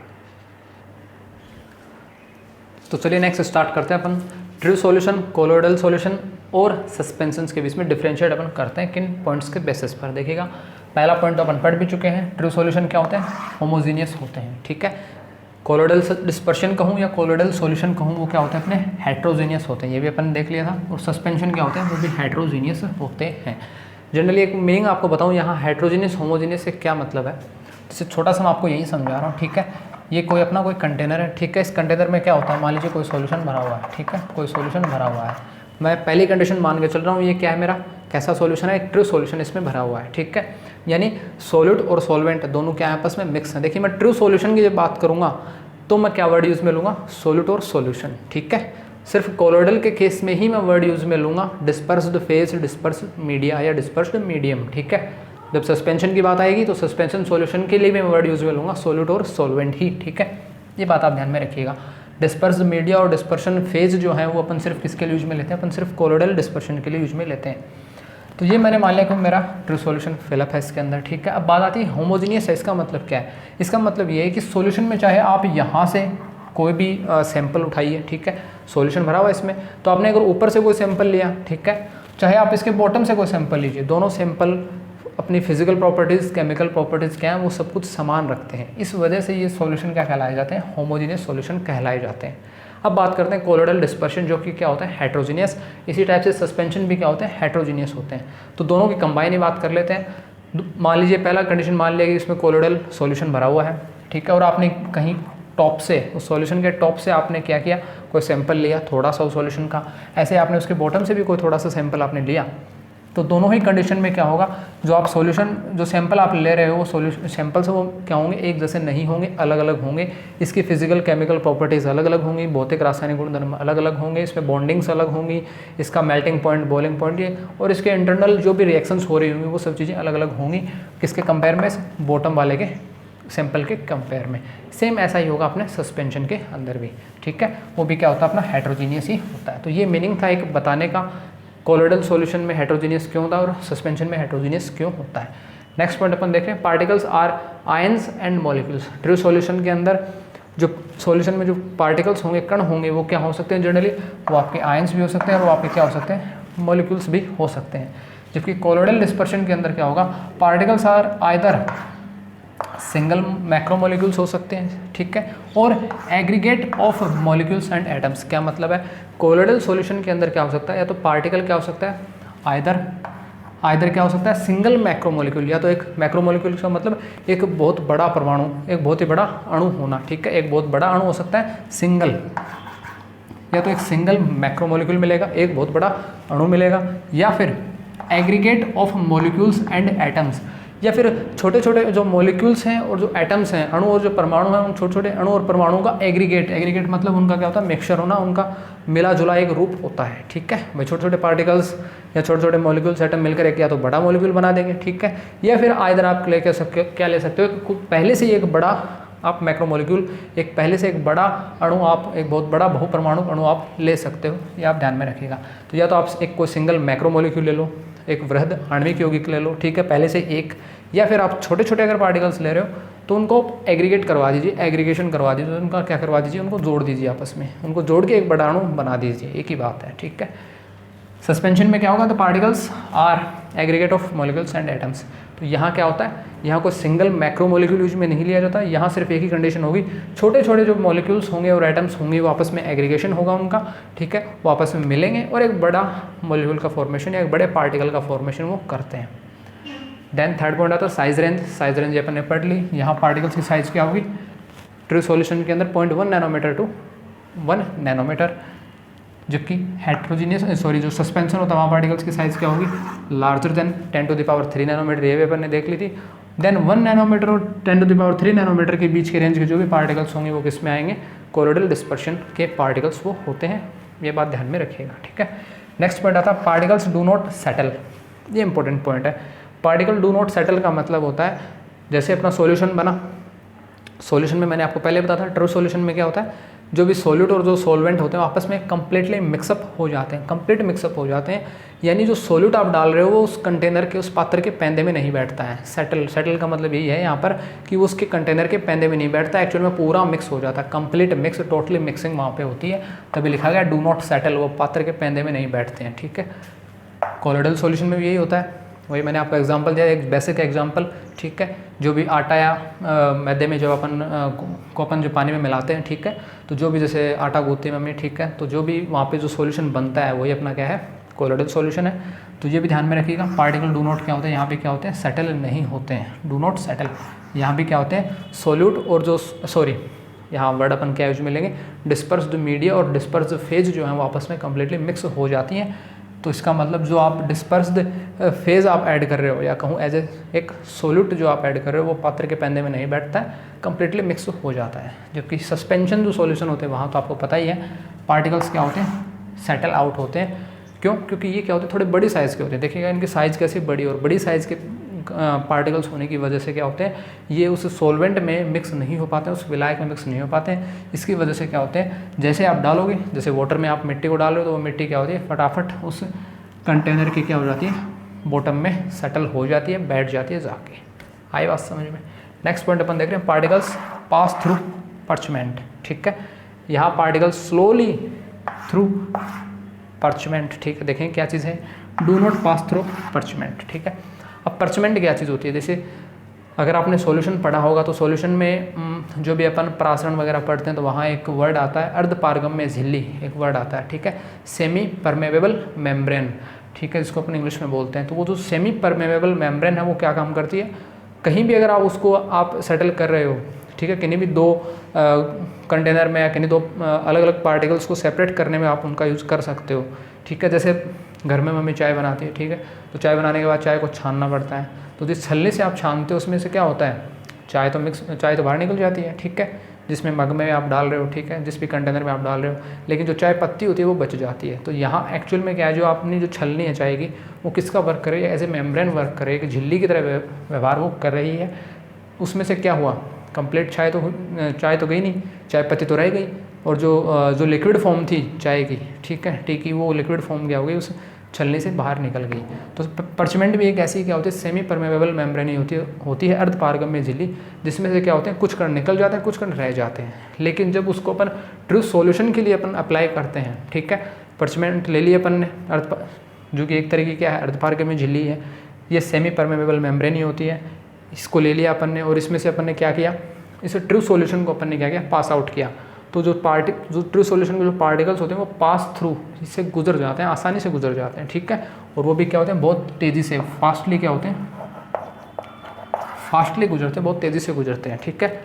तो चलिए नेक्स्ट स्टार्ट करते हैं अपन ट्रू सॉल्यूशन, कोलोइडल सॉल्यूशन और सस्पेंशंस के बीच में डिफरेंशिएट अपन करते हैं किन पॉइंट्स के बेसिस पर। देखिएगा पहला पॉइंट तो अपन पढ़ भी चुके हैं, ट्रू सॉल्यूशन क्या होते हैं, होमोजीनियस होते हैं, ठीक है। कोलोइडल डिस्पर्शन कहूँ या कोलोइडल सॉल्यूशन कहूँ वो क्या होते हैं, अपने हेट्रोजीनियस होते हैं, ये भी अपन देख लिया था। और सस्पेंशन क्या होते हैं, वो भी हेट्रोजीनियस होते हैं। जनरली एक मीनिंग आपको बताऊँ यहाँ, हेट्रोजीनियस होमोजीनियस से क्या मतलब है, जैसे छोटा सा मैं आपको यही समझा रहा हूँ, ठीक है। ये कोई अपना कोई कंटेनर है, ठीक है। इस कंटेनर में क्या होता है, मान लीजिए कोई सॉल्यूशन भरा हुआ है, ठीक है, कोई सॉल्यूशन भरा हुआ है। मैं पहली कंडीशन मान के चल रहा हूँ, ये क्या है, मेरा कैसा सॉल्यूशन है, एक ट्रू सॉल्यूशन इसमें भरा हुआ है, ठीक है। यानी सॉल्यूट और सॉल्वेंट दोनों क्या है, आपस में मिक्स है। देखिए मैं ट्रू सॉल्यूशन की जब बात करूँगा तो मैं क्या वर्ड यूज़ में लूँगा, सॉल्यूट और सॉल्यूशन, ठीक है। सिर्फ कोलोइडल के केस में ही मैं वर्ड यूज़ में लूँगा डिस्पर्स्ड फेज, डिस्पर्स्ड मीडिया या डिस्पर्स्ड मीडियम, ठीक है। जब सस्पेंशन की बात आएगी तो सस्पेंशन सॉल्यूशन के लिए मैं वर्ड यूज़ में लूँगा सॉल्यूट और सॉल्वेंट ही, ठीक है। ये बात आप ध्यान में रखिएगा। डिस्पर्स्ड मीडिया और डिस्पर्शन फेज जो है वो अपन सिर्फ किसके लिए यूज में लेते हैं, अपन सिर्फ कोलोइडल डिस्पर्शन के लिए यूज में लेते हैं। तो ये मैंने मान लिया कि मेरा ट्रू सॉल्यूशन फिलअप है इसके अंदर, ठीक है। अब बात आती है होमोजीनियस है, इसका मतलब क्या है, इसका मतलब ये है कि सॉल्यूशन में चाहे आप यहाँ से कोई भी सैंपल उठाइए, ठीक है, सॉल्यूशन भरा हुआ है इसमें, तो आपने अगर ऊपर से कोई सैंपल लिया, ठीक है, चाहे आप इसके बॉटम से कोई सैंपल लीजिए, दोनों सैंपल अपनी फिजिकल प्रॉपर्टीज़, केमिकल प्रॉपर्टीज़ क्या हैं, वो सब कुछ समान रखते हैं। इस वजह से ये सॉल्यूशन क्या कहलाए जाते हैं, होमोजीनियस सॉल्यूशन कहलाए जाते हैं। अब बात करते हैं कोलोइडल डिस्पर्शन, जो कि क्या होता है, हेट्रोजीनियस। इसी टाइप से सस्पेंशन भी क्या होते हैं, हेट्रोजीनियस होते हैं। तो दोनों की कंबाइन ही बात कर लेते हैं। मान लीजिए पहला कंडीशन मान लिया कि इसमें कोलोइडल सॉल्यूशन भरा हुआ है, ठीक है, और आपने कहीं टॉप से, उस सॉल्यूशन के टॉप से आपने क्या किया, कोई सैंपल लिया थोड़ा सा उस सॉल्यूशन का, ऐसे आपने उसके बॉटम से भी कोई थोड़ा सा सैंपल आपने लिया, तो दोनों ही कंडीशन में क्या होगा, जो आप सॉल्यूशन, जो सैंपल आप ले रहे हो वो सॉल्यूशन सैंपल्स वो क्या होंगे, एक जैसे नहीं होंगे, अलग अलग होंगे। इसकी फिजिकल केमिकल प्रॉपर्टीज़ अलग अलग होंगी, भौतिक रासायनिक गुणधर्म अलग अलग होंगे, इसमें बॉन्डिंग्स अलग होंगी, इसका मेल्टिंग पॉइंट, बॉइलिंग पॉइंट, ये और इसके इंटरनल जो भी रिएक्शंस हो रही होंगी वो सब चीज़ें अलग अलग होंगी। किसके कंपेयर में, बॉटम वाले के सैंपल के कंपेयर में। सेम ऐसा ही होगा अपने सस्पेंशन के अंदर भी, ठीक है, वो भी क्या होता है, अपना हेट्रोजीनियस ही होता है। तो ये मीनिंग था एक बताने का, कोलोइडल सॉल्यूशन में हेट्रोजीनियस क्यों होता है और सस्पेंशन में हेट्रोजीनियस क्यों होता है। नेक्स्ट पॉइंट अपन देख रहे हैं, particles are ions and molecules. True solution के अंदर जो सॉल्यूशन में जो पार्टिकल्स होंगे, कण होंगे, वो क्या हो सकते हैं, जनरली वो आपके आयंस भी हो सकते हैं और वो आपके क्या हो सकते हैं, मॉलिक्यूल्स भी हो सकते हैं। जबकि कोलोइडल डिस्पर्शन के अंदर क्या होगा, particles are either single macromolecules हो सकते हैं, ठीक है, और aggregate of molecules and atoms. क्या मतलब है, कोलोइडल सॉल्यूशन के अंदर क्या हो सकता है, या तो पार्टिकल क्या हो सकता है, आइदर क्या हो सकता है, सिंगल मैक्रोमोलिक्यूल, या तो एक मैक्रोमोलिक्यूल का मतलब एक बहुत बड़ा परमाणु, एक बहुत ही बड़ा अणु होना, ठीक है, एक बहुत बड़ा अणु हो सकता है सिंगल, या तो एक सिंगल मैक्रोमोलिक्यूल मिलेगा, एक बहुत बड़ा अणु मिलेगा, या फिर aggregate of molecules and atoms, या फिर छोटे छोटे जो मॉलिक्यूल्स हैं और जो एटम्स हैं, अणु और जो परमाणु हैं, उन छोटे छोटे अणु और परमाणुओं का एग्रीगेट मतलब उनका क्या होता है, मिक्सचर होना, उनका मिला जुला एक रूप होता है, ठीक है। भाई छोटे छोटे पार्टिकल्स या छोटे छोटे मॉलिक्यूल्स एटम मिलकर एक या तो बड़ा मॉलिक्यूल बना देंगे, ठीक है, या फिर आइदर आप ले सकते हो, क्या ले सकते हो, पहले से ही एक बड़ा आप मैक्रोमोलिक्यूल, एक पहले से एक बड़ा अणु, आप एक बहुत बड़ा बहुपरमाणु अणु आप ले सकते हो, ये आप ध्यान में रखिएगा। तो या तो आप एक कोई सिंगल मैक्रोमोलिक्यूल ले लो, एक वृहद आणविक यौगिक ले लो, ठीक है, पहले से एक, या फिर आप छोटे छोटे अगर पार्टिकल्स ले रहे हो तो उनको एग्रीगेट करवा दीजिए, एग्रीगेशन करवा दीजिए, उनका क्या करवा दीजिए, उनको जोड़ दीजिए आपस में, उनको जोड़ के एक बड़ा अणु बना दीजिए, एक ही बात है, ठीक है। सस्पेंशन में क्या होगा, तो particles are aggregate of molecules and atoms. तो यहाँ क्या होता है, यहाँ कोई सिंगल मैक्रो मॉलिक्यूल यूज में नहीं लिया जाता, यहाँ सिर्फ एक ही कंडीशन होगी, छोटे छोटे जो मॉलिक्यूल्स होंगे और एटम्स होंगे वो आपस में एग्रीगेशन होगा उनका, ठीक है, वो आपस में मिलेंगे और एक बड़ा मॉलिक्यूल का फॉर्मेशन या एक बड़े पार्टिकल का फॉर्मेशन वो करते हैं। देन थर्ड पॉइंट आता है साइज रेंज। साइज रेंज अपन ने पढ़ ली, यहाँ पार्टिकल्स की साइज क्या होगी ट्रू सॉल्यूशन के अंदर 0.1 नैनोमीटर टू 1 नैनोमीटर, जबकि हेट्रोजीनियस जो सस्पेंशन होता है वहाँ पार्टिकल्स की साइज़ क्या होगी लार्जर देन 10⁻³ नैनोमीटर, ये भी अपन ने देख ली थी। देन 1 नैनोमीटर और 10⁻³ नैनोमीटर के बीच के रेंज के जो भी पार्टिकल्स होंगे वो किस में आएंगे, कोलोइडल डिस्पर्शन के पार्टिकल्स वो होते हैं, ये बात ध्यान में रखिएगा, ठीक है। नेक्स्ट पॉइंट आता है पार्टिकल्स डू नॉट सेटल, ये इंपॉर्टेंट पॉइंट है। पार्टिकल डू नॉट सेटल का मतलब होता है जैसे अपना सॉल्यूशन बना, सॉल्यूशन में मैंने आपको पहले बताया था ट्रू सॉल्यूशन में क्या होता है, जो भी सॉल्यूट और जो सॉल्वेंट होते हैं आपस में कंप्लीटली मिक्सअप हो जाते हैं, कंप्लीट मिक्सअप हो जाते हैं, यानी जो सॉल्यूट आप डाल रहे हो वो उस कंटेनर के उस पात्र के पेंदे में नहीं बैठता है। सेटल का मतलब यही है यहाँ पर कि वो उसके कंटेनर के पेंदे में नहीं बैठता, एक्चुअल में पूरा मिक्स हो जाता है, कंप्लीट मिक्स, टोटली मिक्सिंग वहाँ पे होती है, तभी लिखा गया डू नॉट सेटल, वो पात्र के पेंदे में नहीं बैठते हैं, ठीक है। कोलोइडल सॉल्यूशन में भी यही होता है, वही मैंने आपको एग्जांपल दिया, एक बेसिक एग्जांपल, ठीक है। जो भी आटा या मैदे में जब अपन जो पानी में मिलाते हैं, ठीक है, तो जो भी जैसे आटा गूंथती है मम्मी, ठीक है, तो जो भी वहाँ पे जो सॉल्यूशन बनता है वही अपना क्या है, कोलोइडल सॉल्यूशन है। तो ये भी ध्यान में रखिएगा, पार्टिकल डू नॉट क्या होते हैं, यहाँ पे क्या होते हैं, सेटल नहीं होते हैं, डू नॉट सेटल। यहाँ भी क्या होते हैं, सोल्यूट और जो यहाँ वर्ड अपन क्या यूज में लेंगे, डिस्पर्स्ड मीडिया और डिस्पर्स्ड फेज जो है वो आपस में कम्प्लीटली मिक्स हो जाती हैं। तो इसका मतलब जो आप डिस्पर्स्ड फेज़ आप ऐड कर रहे हो या कहूँ एज एक सोल्यूट जो आप ऐड कर रहे हो वो पात्र के पेंदे में नहीं बैठता है, कम्प्लीटली मिक्स हो जाता है। जबकि सस्पेंशन जो सॉल्यूशन होते हैं वहाँ तो आपको पता ही है पार्टिकल्स क्या होते हैं, सेटल आउट होते हैं। क्यों? क्योंकि ये क्या होते हैं, थोड़े बड़ी साइज़ के होते हैं। देखिएगा इनकी साइज़ कैसी बड़ी, और बड़ी साइज़ के पार्टिकल्स होने की वजह से क्या होते हैं, ये उस सॉल्वेंट में मिक्स नहीं हो पाते हैं, उस विलायक में मिक्स नहीं हो पाते हैं। इसकी वजह से क्या होते हैं, जैसे आप डालोगे, जैसे वाटर में आप मिट्टी को डाल रहे हो तो वो मिट्टी क्या होती है, फटाफट उस कंटेनर की क्या हो जाती है, बॉटम में सेटल हो जाती है, बैठ जाती है जाके। आई बात समझ में। नेक्स्ट पॉइंट अपन देख रहे हैं, पार्टिकल्स पास थ्रू पर्चमेंट, ठीक है। यहाँ पार्टिकल्स स्लोली थ्रू पर्चमेंट, ठीक है। देखें क्या चीज़ है, do not pass through parchment, ठीक है। अब पर्चमेंट क्या चीज़ होती है, जैसे अगर आपने सॉल्यूशन पढ़ा होगा तो सॉल्यूशन में जो भी अपन प्रासरण वगैरह पढ़ते हैं तो वहाँ एक वर्ड आता है अर्धपारगम्य झिल्ली, एक वर्ड आता है, ठीक है, सेमी परमेबल मेम्ब्रेन, ठीक है, जिसको अपन इंग्लिश में बोलते हैं। तो वो जो सेमी परमेबल मेम्ब्रेन है वो क्या काम करती है, कहीं भी अगर आप उसको आप सेटल कर रहे हो, ठीक है, किन्हीं भी दो कंटेनर में या किन्हीं दो अलग अलग पार्टिकल्स को सेपरेट करने में आप उनका यूज़ कर सकते हो, ठीक है। जैसे घर में मम्मी चाय बनाती है, ठीक है, तो चाय बनाने के बाद चाय को छानना पड़ता है, तो जिस छलनी से आप छानते हो उसमें से क्या होता है, चाय तो बाहर निकल जाती है, ठीक है, जिसमें मग में आप डाल रहे हो, ठीक है, जिस भी कंटेनर में आप डाल रहे हो, लेकिन जो चाय पत्ती होती है वो बच जाती है। तो यहाँ एक्चुअल में क्या है, जो आपने जो छलनी है चाय की, वो किसका वर्क कर रही है, एज ए मेम्ब्रेन वर्क कर रही है, झिल्ली की तरह व्यवहार वो कर रही है। उसमें से क्या हुआ, कंप्लीट चाय तो गई नहीं, चाय पत्ती तो रह गई, और जो लिक्विड फॉर्म थी चाय की, ठीक है, टी की, वो लिक्विड फॉर्म क्या हो गई, उस छलनी से बाहर निकल गई। तो पर्चमेंट भी एक ऐसी क्या होती है, सेमी परमेबल मेम्ब्रेन होती है अर्धपारगम्य झिल्ली, जिसमें से क्या होते हैं, कुछ कण निकल जाते हैं, कुछ कण रह जाते हैं। लेकिन जब उसको अपन ट्रू सॉल्यूशन के लिए अपन अप्लाई करते हैं, ठीक है, पर्चमेंट ले लिए अपन ने, जो कि एक तरीके क्या है, अर्धपारगम्य झिल्ली है, ये सेमी परमेबल मेम्ब्रेन ही होती है, इसको ले लिया अपन ने, और इसमें से अपन ने क्या किया, इसे ट्रू सॉल्यूशन को अपन ने क्या किया, पास आउट किया। तो जो ट्रू सॉल्यूशन के जो पार्टिकल्स होते हैं वो पास थ्रू इससे गुजर जाते हैं, आसानी से गुजर जाते हैं, ठीक है, और वो भी क्या होते हैं, बहुत तेज़ी से, फास्टली क्या होते हैं, फास्टली गुजरते हैं, बहुत तेज़ी से गुजरते हैं, ठीक है।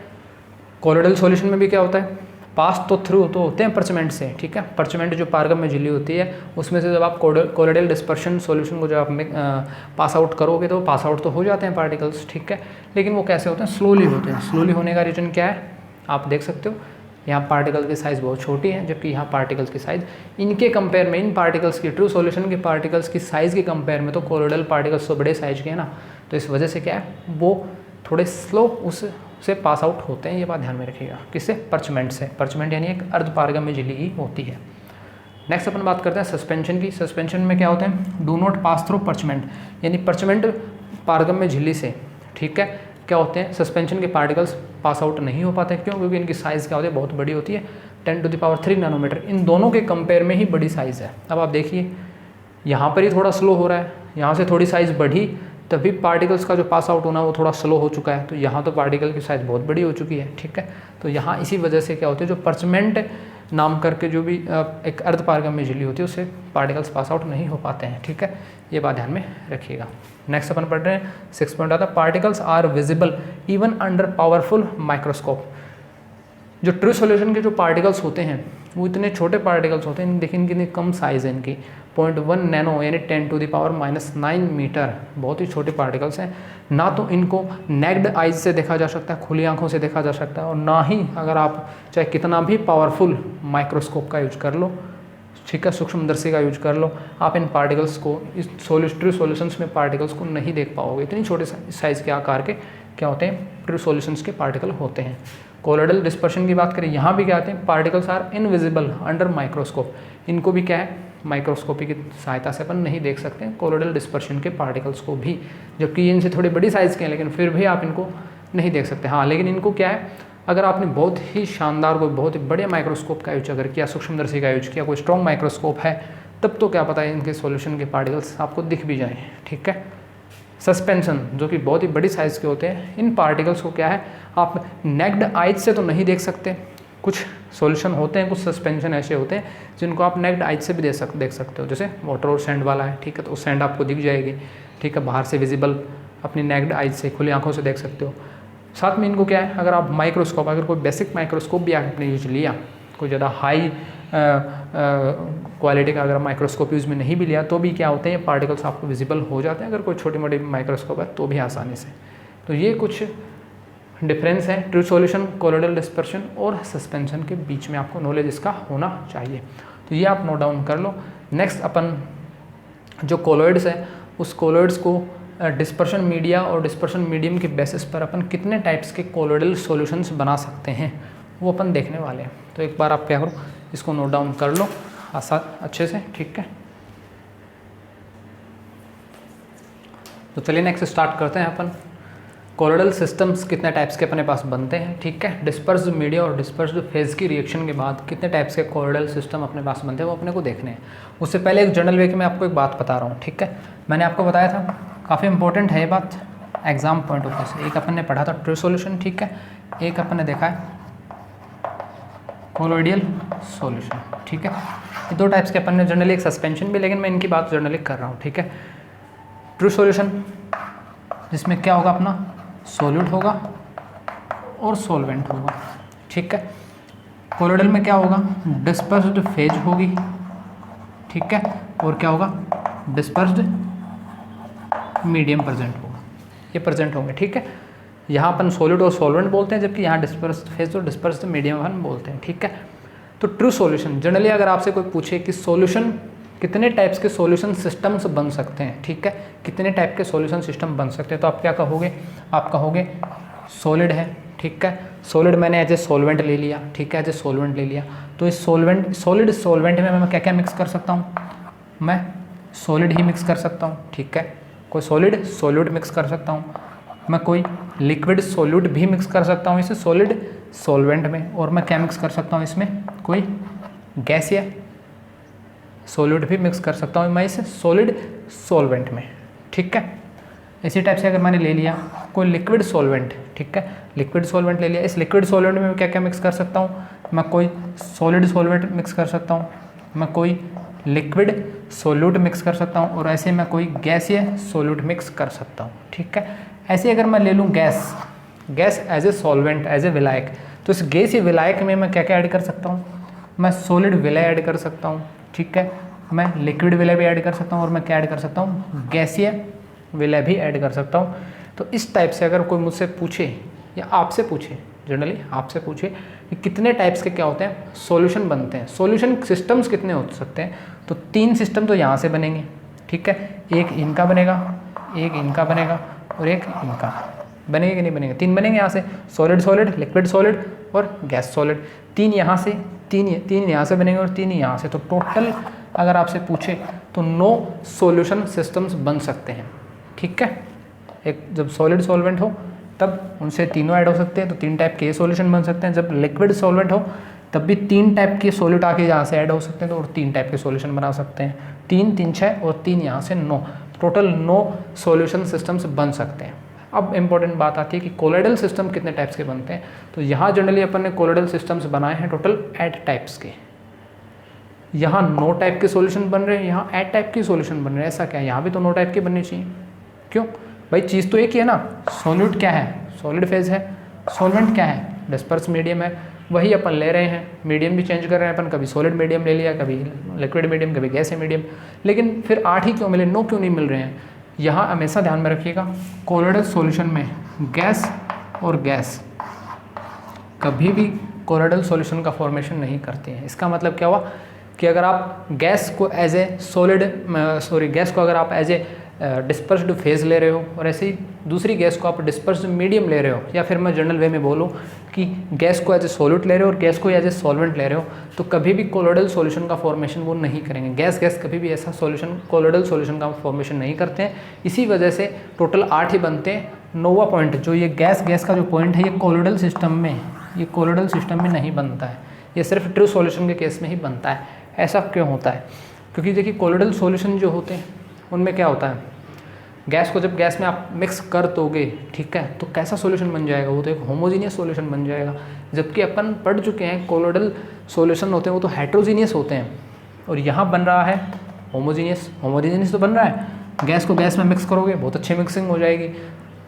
कोलोइडल सॉल्यूशन में भी क्या होता है, पास तो थ्रू तो होते हैं पर्चमेंट से, ठीक है। पर्चमेंट जो पारगम्य झिल्ली होती है उसमें से जब आप कोलोइडल डिस्पर्शन सॉल्यूशन को जब आप पास आउट करोगे तो पास आउट तो हो जाते हैं पार्टिकल्स, ठीक है, लेकिन वो कैसे होते हैं, स्लोली होते हैं। स्लोली होने का रीज़न क्या है, आप देख सकते हो, यहाँ पार्टिकल की साइज़ बहुत छोटी है, जबकि यहाँ पार्टिकल्स की साइज़ इनके कंपेयर में, इन पार्टिकल्स की, ट्रू सॉल्यूशन के पार्टिकल्स की साइज़ के कंपेयर में तो कोलोइडल पार्टिकल्स तो बड़े साइज़ के हैं ना, तो इस वजह से क्या है, वो थोड़े स्लो उससे पास आउट होते हैं। ये बात ध्यान में रखिएगा, किससे, पर्चमेंट से। पर्चमेंट यानी एक अर्धपारगम्य झिल्ली ही होती है। नेक्स्ट अपन बात करते हैं सस्पेंशन की। सस्पेंशन में क्या होते हैं, do not pass through parchment, यानी पर्चमेंट पारगम्य झिल्ली से, ठीक है, क्या होते हैं, सस्पेंशन के पार्टिकल्स पास आउट नहीं हो पाते। क्यों? क्योंकि इनकी साइज़ क्या होती है, बहुत बड़ी होती है, 10⁻³ नैनोमीटर, इन दोनों के कंपेयर में ही बड़ी साइज़ है। अब आप देखिए यहाँ पर ही थोड़ा स्लो हो रहा है, यहाँ से थोड़ी साइज़ बढ़ी, तभी पार्टिकल्स का जो पास आउट होना वो थोड़ा स्लो हो चुका है। तो यहाँ तो पार्टिकल की साइज़ बहुत बड़ी हो चुकी है, ठीक है। तो यहाँ इसी वजह से क्या होती है, जो परचमेंट नाम करके जो भी एक अर्ध पारगम्य झिल्ली होती है उससे पार्टिकल्स पास आउट नहीं हो पाते हैं, ठीक है। ये बात ध्यान में रखिएगा। नेक्स्ट अपन पढ़ रहे हैं 6 पॉइंट आता है, particles are visible even under powerful microscope. जो ट्रू सॉल्यूशन के जो पार्टिकल्स होते हैं वो इतने छोटे पार्टिकल्स होते हैं, देखिए इनकी कम साइज़ है इनकी, 0.1 नैनो यानी 10⁻⁻⁹ मीटर, बहुत ही छोटे पार्टिकल्स हैं। ना तो इनको नेक्ड आइज से देखा जा सकता है, खुली आंखों से देखा जा सकता है, और ना ही अगर आप चाहे कितना भी पावरफुल माइक्रोस्कोप का यूज कर लो, ठीक है, सूक्ष्मदर्शी का यूज कर लो, आप इन पार्टिकल्स को, इस ट्रू सॉल्यूशंस में पार्टिकल्स को नहीं देख पाओगे। इतनी छोटे साइज़ के आकार के क्या होते हैं, ट्रू सॉल्यूशंस के पार्टिकल होते हैं। कोलोइडल डिस्पर्शन की बात करें, यहाँ भी क्या आते हैं, particles are invisible under microscope. इनको भी क्या है, माइक्रोस्कोपी की सहायता से अपन नहीं देख सकते हैं कोलोइडल डिस्पर्शन के पार्टिकल्स को भी, जबकि ये इनसे थोड़ी बड़ी साइज़ के हैं, लेकिन फिर भी आप इनको नहीं देख सकते। हाँ, लेकिन इनको क्या है, अगर आपने बहुत ही शानदार कोई बहुत ही बड़े माइक्रोस्कोप का यूज अगर किया, सूक्ष्मदर्शी का यूज किया, कोई स्ट्रॉन्ग माइक्रोस्कोप है, तब तो क्या पता है इनके सॉल्यूशन के पार्टिकल्स आपको दिख भी जाएँ, ठीक है। सस्पेंशन, जो कि बहुत ही बड़ी साइज़ के होते हैं, इन पार्टिकल्स को क्या है, आप नेक्ड आइज से तो नहीं देख सकते। कुछ सॉल्यूशन होते हैं, कुछ सस्पेंशन ऐसे होते हैं जिनको आप नेक्ड आइज से भी देख सकते हो, जैसे वाटर और सैंड वाला है, ठीक है। तो सैंड आपको दिख जाएगी, ठीक है, बाहर से विजिबल, अपनी नेक्ड आइज से खुली आंखों से देख सकते हो। साथ में इनको क्या है, अगर आप माइक्रोस्कोप, अगर कोई बेसिक माइक्रोस्कोप भी आपने यूज लिया, कोई ज़्यादा हाई क्वालिटी का अगर माइक्रोस्कोप यूज़ में नहीं भी लिया, तो भी क्या होते हैं, ये पार्टिकल्स आपको विजिबल हो जाते हैं, अगर कोई छोटी मोटी माइक्रोस्कोप है तो भी आसानी से। तो ये कुछ डिफरेंस है ट्रू सॉल्यूशन, कोलोइडल डिस्पर्शन और सस्पेंशन के बीच में, आपको नॉलेज इसका होना चाहिए। तो ये आप नोट डाउन कर लो। नेक्स्ट अपन जो कोलोइड्स है, उस कोलोइड्स को डिस्पर्शन मीडिया और डिस्पर्शन मीडियम के बेसिस पर अपन कितने टाइप्स के कोलोइडल सॉल्यूशंस बना सकते हैं वो अपन देखने वाले हैं। तो एक बार आप क्या करो, इसको नोट डाउन कर लो अच्छे से, ठीक है। तो चलिए नेक्स्ट स्टार्ट करते हैं अपन। कोलोइडल सिस्टम्स कितने टाइप्स के अपने पास बनते हैं, ठीक है। डिस्पर्स्ड मीडिया और डिस्पर्स्ड फेज की रिएक्शन के बाद कितने टाइप्स के कोलोइडल सिस्टम अपने पास बनते हैं वो अपने को देखने हैं। उससे पहले एक जनरल वे कि मैं आपको एक बात बता रहा हूँ, ठीक है। मैंने आपको बताया था, काफ़ी इंपॉर्टेंट है ये बात एग्जाम पॉइंट ऑफ व्यू से। एक अपन ने पढ़ा था ट्रू सॉल्यूशन, ठीक है, एक अपन ने देखा है कोलोइडल सॉल्यूशन, ठीक है। ये दो टाइप्स के अपन ने जनरली, एक सस्पेंशन भी, लेकिन मैं इनकी बात जनरली कर रहा हूँ, ठीक है। ट्रू सॉल्यूशन जिसमें क्या होगा, अपना सॉल्यूट होगा और सॉल्वेंट होगा, ठीक है। कोलोइडल में क्या होगा, डिस्पर्स्ड फेज होगी, ठीक है, और क्या होगा, डिस्पर्स्ड मीडियम प्रेजेंट होगा, ये प्रेजेंट होंगे, ठीक है। यहाँ अपन सॉल्यूट और सॉल्वेंट बोलते हैं, जबकि यहाँ डिस्पर्स्ड फेज और डिस्पर्स्ड मीडियम अपन बोलते हैं, ठीक है। तो ट्रू सॉल्यूशन जनरली अगर आपसे कोई पूछे कि सॉल्यूशन कितने टाइप्स के सॉल्यूशन सिस्टम्स बन सकते हैं, ठीक है, कितने टाइप के सॉल्यूशन सिस्टम बन सकते हैं, तो आप क्या कहोगे, आप कहोगे सॉलिड है, ठीक है। सॉलिड मैंने एज ए सॉल्वेंट ले लिया, ठीक है, एज ए सॉल्वेंट ले लिया। तो इस सॉलिड सॉल्वेंट में मैं क्या क्या मिक्स कर सकता हूँ, मैं सॉलिड ही मिक्स कर सकता हूँ, ठीक है। कोई सॉलिड सॉल्यूट मिक्स कर सकता हूँ, मैं कोई लिक्विड सॉल्यूट भी मिक्स कर सकता हूँ इसे सॉलिड सॉल्वेंट में, और मैं क्या मिक्स कर सकता हूँ इसमें, कोई गैस या सॉल्यूट भी मिक्स कर सकता हूँ मैं इसे सॉलिड सॉल्वेंट में, ठीक है। इसी टाइप से अगर मैंने ले लिया कोई लिक्विड सॉल्वेंट, ठीक है, लिक्विड सॉल्वेंट ले लिया, इस लिक्विड सॉल्वेंट में मैं क्या क्या मिक्स कर सकता हूँ, मैं कोई सॉलिड सॉल्वेंट मिक्स कर सकता हूँ, मैं कोई लिक्विड सॉल्यूट मिक्स कर सकता हूँ, और ऐसे मैं कोई गैस या सॉल्यूट मिक्स कर सकता हूँ, ठीक है। ऐसे अगर मैं ले लूँ gas as a solvent, as a विलायक, तो इस गैस या विलायक में मैं क्या क्या ऐड कर सकता हूँ, मैं सॉलिड विलय ऐड कर सकता हूँ, ठीक है, मैं लिक्विड विलय भी ऐड कर सकता हूँ, और मैं क्या ऐड कर सकता हूँ, गैसीय विलय भी ऐड कर सकता हूँ। तो इस टाइप से अगर कोई मुझसे पूछे या आपसे पूछे, जनरली आपसे पूछे कि कितने टाइप्स के क्या होते हैं सॉल्यूशन बनते हैं, सॉल्यूशन सिस्टम्स कितने हो सकते हैं, तो 3 सिस्टम तो यहाँ से बनेंगे, ठीक है, एक इनका बनेगा, एक इनका बनेगा, और एक इनका बनेगा कि नहीं बनेगा, 3 बनेंगे यहाँ से, सॉलिड सॉलिड, लिक्विड सॉलिड और गैस सॉलिड। 3 यहाँ से, 3 यहाँ से बनेंगे और 3 यहाँ से। तो टोटल अगर आपसे पूछे तो 9 सॉल्यूशन सिस्टम्स बन सकते हैं, ठीक है। एक जब सॉलिड सॉल्वेंट हो तब उनसे तीनों ऐड हो सकते हैं, तो 3 टाइप के सॉल्यूशन बन सकते हैं। जब लिक्विड सॉल्वेंट हो तब भी 3 टाइप के सॉल्यूट आके यहाँ से ऐड हो सकते हैं, तो और 3 टाइप के सॉल्यूशन बना सकते हैं। 3 3 6 और 3 यहाँ से 9, टोटल 9 सॉल्यूशन सिस्टम्स बन सकते हैं। अब इंपॉर्टेंट बात आती है कि कोलोइडल सिस्टम कितने टाइप्स के बनते हैं। तो यहाँ जनरली अपन ने कोलोइडल सिस्टम्स बनाए हैं टोटल 8 टाइप्स के। यहाँ 9 टाइप के सॉल्यूशन बन रहे हैं, यहाँ 8 टाइप के सॉल्यूशन बन रहे हैं। ऐसा क्या है, यहाँ भी तो 9 टाइप के बनने चाहिए। क्यों भाई, चीज़ तो एक ही है ना। सॉल्यूट क्या है, सॉलिड फेज है। सॉल्वेंट क्या है, डिस्पर्स मीडियम है। वही अपन ले रहे हैं, मीडियम भी चेंज कर रहे हैं अपन, कभी सॉलिड मीडियम ले लिया, कभी लिक्विड मीडियम, कभी गैस मीडियम। लेकिन फिर 8 ही क्यों मिले, 9 क्यों नहीं मिल रहे हैं। यहाँ हमेशा ध्यान में रखिएगा, कोलोइडल सॉल्यूशन में गैस और गैस कभी भी कोलोइडल सॉल्यूशन का फॉर्मेशन नहीं करते हैं। इसका मतलब क्या हुआ कि अगर आप गैस को एज ए गैस को अगर आप एज ए डिस्पर्स्ड फेज ले रहे हो और ऐसे ही दूसरी गैस को आप डिस्पर्स्ड मीडियम ले रहे हो, या फिर मैं जनरल वे में बोलूँ कि गैस को एज ए सॉल्यूट ले रहे हो और गैस को एज ए सॉल्वेंट ले रहे हो, तो कभी भी कोलोइडल सॉल्यूशन का फॉर्मेशन वो नहीं करेंगे। गैस कभी भी ऐसा कोलोइडल सॉल्यूशन का फॉर्मेशन नहीं करते हैं। इसी वजह से टोटल 8 ही बनते हैं। 9वां पॉइंट जो ये गैस का जो पॉइंट है, ये कोलोइडल सिस्टम में नहीं बनता है। ये सिर्फ ट्रू सॉल्यूशन के केस में ही बनता है। ऐसा क्यों होता है, क्योंकि देखिए कोलोइडल सॉल्यूशन जो होते हैं उनमें क्या होता है, गैस को जब गैस में आप मिक्स कर दोगे, ठीक है, तो कैसा सॉल्यूशन बन जाएगा, वो तो एक होमोजीनियस सॉल्यूशन बन जाएगा। जबकि अपन पढ़ चुके हैं कोलोइडल सॉल्यूशन होते हैं वो तो हेट्रोजीनियस होते हैं, और यहाँ बन रहा है होमोजीनियस तो बन रहा है। गैस को गैस में मिक्स करोगे, बहुत अच्छी मिक्सिंग हो जाएगी,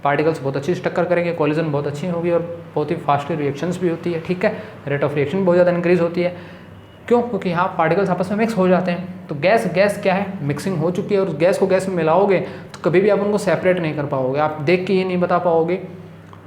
पार्टिकल्स बहुत अच्छी से टक्कर करेंगे, कोलिजन बहुत अच्छी होगी और बहुत ही फास्ट रिएक्शंस भी होती है, ठीक है, रेट ऑफ रिएक्शन बहुत ज़्यादा इंक्रीज होती है। क्यों, क्योंकि यहाँ पार्टिकल्स आपस में मिक्स हो जाते हैं। तो गैस क्या है, मिक्सिंग हो चुकी है, और गैस को गैस में मिलाओगे तो कभी भी आप उनको सेपरेट नहीं कर पाओगे। आप देख के ये नहीं बता पाओगे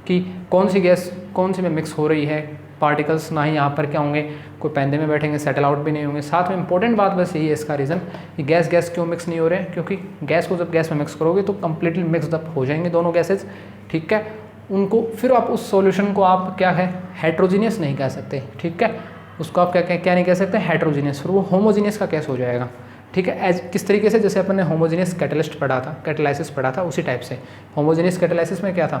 कि कौन सी गैस कौन सी में मिक्स हो रही है। पार्टिकल्स ना ही यहाँ पर क्या होंगे, कोई पैंदे में बैठेंगे, सेटल आउट भी नहीं होंगे। साथ में इंपॉर्टेंट बात बस यही है इसका रीज़न कि गैस क्यों मिक्स नहीं हो रहे हैं, क्योंकि गैस को जब गैस में मिक्स करोगे तो कम्प्लीटली मिक्सड हो जाएंगे दोनों गैसेज, ठीक है। उनको फिर आप उस सॉल्यूशन को आप क्या है, हेट्रोजीनियस नहीं कह सकते, ठीक है। उसको आप क्या नहीं कह सकते, हेट्रोजीनियस, फिर वो होमोजीनियस का केस हो जाएगा, ठीक है। एज किस तरीके से, जैसे अपन ने होमोजीनियस कैटालाइसिस पढ़ा था, उसी टाइप से। होमोजीनियस कैटालाइसिस में क्या था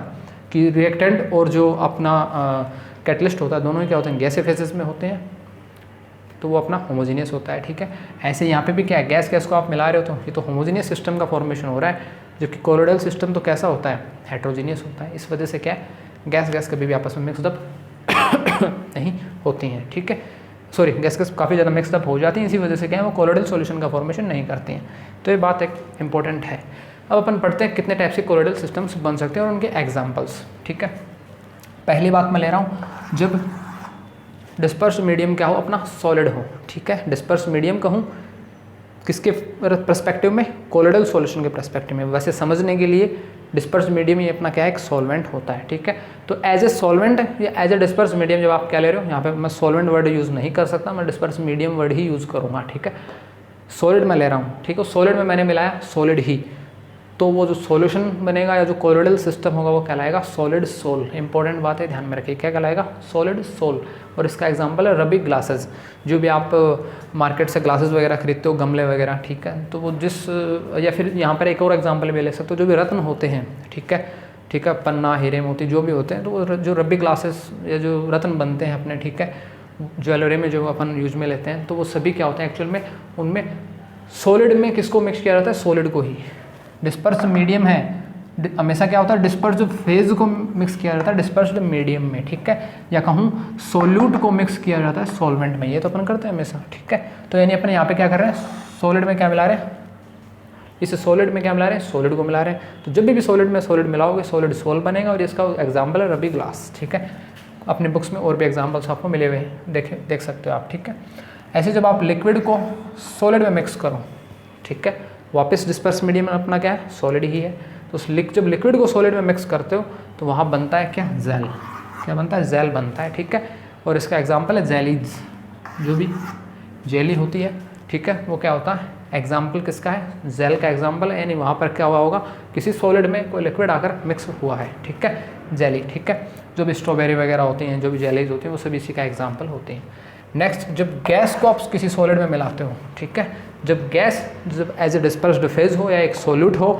कि रिएक्टेंट और जो अपना कैटलिस्ट होता है दोनों ही क्या होते हैं, गैस फेजेस में होते हैं, तो वो अपना होमोजीनियस होता है, ठीक है। ऐसे यहाँ पे भी क्या है, गैस को आप मिला रहे हो तो ये तो होमोजीनियस सिस्टम का फॉर्मेशन हो रहा है, जबकि कोलोइडल सिस्टम तो कैसा होता है, हेट्रोजीनियस होता है। इस वजह से क्या है, गैस कभी भी आपस में मिक्सअप नहीं होती हैं, ठीक है। सॉरी, गैस काफ़ी ज़्यादा मिक्सअप हो जाती हैं, इसी वजह से क्या है, वो कोलोइडल सॉल्यूशन का फॉर्मेशन नहीं करती हैं। तो ये बात एक इंपॉर्टेंट है। अब अपन पढ़ते हैं कितने टाइप से कोलोइडल सिस्टम्स बन सकते हैं और उनके एग्जांपल्स, ठीक है। पहली बात मैं ले रहा हूँ, जब डिस्पर्स मीडियम क्या हो, अपना सॉलिड हो, ठीक है। डिस्पर्स मीडियम कहूँ किसके पर्सपेक्टिव में, कोलोइडल सॉल्यूशन के पर्सपेक्टिव में। वैसे समझने के लिए डिस्पर्स मीडियम ये अपना क्या है, एक सॉल्वेंट होता है, ठीक है। तो एज ए सॉल्वेंट या एज ए डिस्पर्स मीडियम जब आप क्या ले रहे हो, यहाँ पे मैं सॉल्वेंट वर्ड यूज़ नहीं कर सकता, मैं डिस्पर्स मीडियम वर्ड ही यूज़ करूँगा, ठीक है। सॉलिड में ले रहा हूँ, ठीक है। सॉलिड में मैंने मिलाया सॉलिड ही, तो वो जो सॉल्यूशन बनेगा या जो कोलोइडल सिस्टम होगा वो कहलाएगा सॉलिड सोल। इंपॉर्टेंट बात है, ध्यान में रखिए, क्या कहलाएगा, सॉलिड सोल। और इसका एग्जांपल है रबी ग्लासेस, जो भी आप मार्केट से ग्लासेस वगैरह खरीदते हो, गमले वगैरह, ठीक है। तो वो या फिर यहाँ पर एक और एग्जांपल भी ले सकते हो, जो भी रत्न होते हैं, ठीक है, पन्ना, हीरे मोती जो भी होते हैं, तो वो जो रबी ग्लासेस या जो रत्न बनते हैं अपने, ठीक है, ज्वेलरी में जो अपन यूज में लेते हैं, तो वो सभी क्या होते हैं एक्चुअल में, उनमें सॉलिड में किसको मिक्स किया जाता है, सॉलिड को ही। डिस्पर्स मीडियम है, हमेशा क्या होता है, डिस्पर्स्ड फेज को मिक्स किया जाता है डिस्पर्स्ड मीडियम में, ठीक है। या कहूँ सोल्यूट को मिक्स किया जाता है सॉल्वेंट में, ये तो अपन करते हैं हमेशा, ठीक है। तो यानी अपन यहाँ पे क्या कर रहे हैं, सॉलिड में क्या मिला रहे हैं, इस सॉलिड में क्या मिला रहे हैं, सॉलिड को मिला रहे हैं। तो जब भी सॉलिड में सॉलिड मिलाओगे सॉलिड सोल बनेगा, और इसका एग्जाम्पल है रबी ग्लास, ठीक है। अपने बुक्स में और भी एग्जाम्पल्स आपको मिले हुए हैं, देख सकते हो आप, ठीक है। ऐसे जब आप लिक्विड को सॉलिड में मिक्स करो, ठीक है, वापस डिस्पर्स मीडियम में अपना क्या है, सॉलिड ही है। तो जब लिक्विड को सॉलिड में मिक्स करते हो तो वहाँ बनता है क्या, जेल। क्या बनता है, जेल बनता है, ठीक है। और इसका एग्जाम्पल है जेलीज, जो भी जेली होती है, ठीक है, वो क्या होता है, एग्जाम्पल किसका है, जेल का एग्जाम्पल है। यानी वहाँ पर क्या हुआ होगा, किसी सॉलिड में कोई लिक्विड आकर मिक्स हुआ है, ठीक है, जेली, ठीक है। जो भी स्ट्रॉबेरी वगैरह होती हैं, जो भी जेलीज होती हैं, वो सभी इसी का एग्जाम्पल होती हैं। नेक्स्ट, जब गैस को आप किसी सॉलिड में मिलाते हो, ठीक है, जब एज ए डिस्पर्स्ड फेज हो या एक सोल्यूट हो,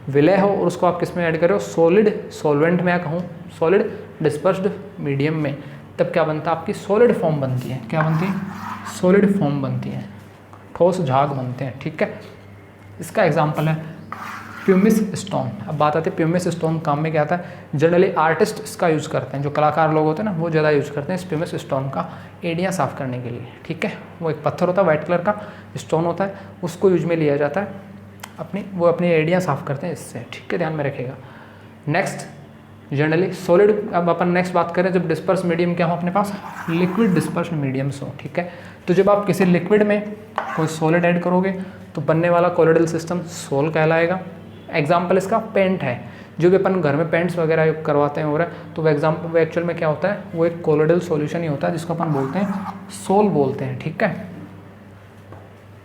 विलय हो, और उसको आप किस में ऐड करो, सॉलिड सॉल्वेंट में, या कहूँ सॉलिड डिस्पर्स्ड मीडियम में, तब क्या बनता है, आपकी सॉलिड फॉर्म बनती है। क्या बनती है, सॉलिड फॉर्म बनती है, ठोस झाग बनते हैं, ठीक है। इसका एग्जाम्पल है प्यूमिस स्टोन। अब बात आती है प्यूमिस स्टोन काम में क्या आता है, जनरली आर्टिस्ट इसका यूज़ करते हैं, जो कलाकार लोग होते हैं ना वो ज़्यादा यूज़ करते हैं इस प्यूमिस स्टोन का एड़ियाँ साफ़ करने के लिए। ठीक है, वो एक पत्थर होता है वाइट कलर का स्टोन होता है, उसको यूज में लिया जाता है, अपनी एड़ियाँ साफ़ करते हैं इससे। ठीक है, ध्यान में रखिएगा। Next generally solid. अब अपन नेक्स्ट बात करें जब डिस्पर्स मीडियम क्या हो अपने पास, लिक्विड डिस्पर्स मीडियम्स हो। ठीक है, तो जब आप किसी लिक्विड में कोई सॉलिड ऐड करोगे तो बनने वाला कोलोइडल सिस्टम सोल कहलाएगा। एग्जाम्पल इसका पेंट है, जो भी अपन घर में पेंट्स वगैरह करवाते हैं हो रहा है, तो वो एक्चुअल में क्या होता है, वो एक कोलोइडल सॉल्यूशन ही होता है जिसको अपन बोलते हैं सोल बोलते हैं। ठीक है,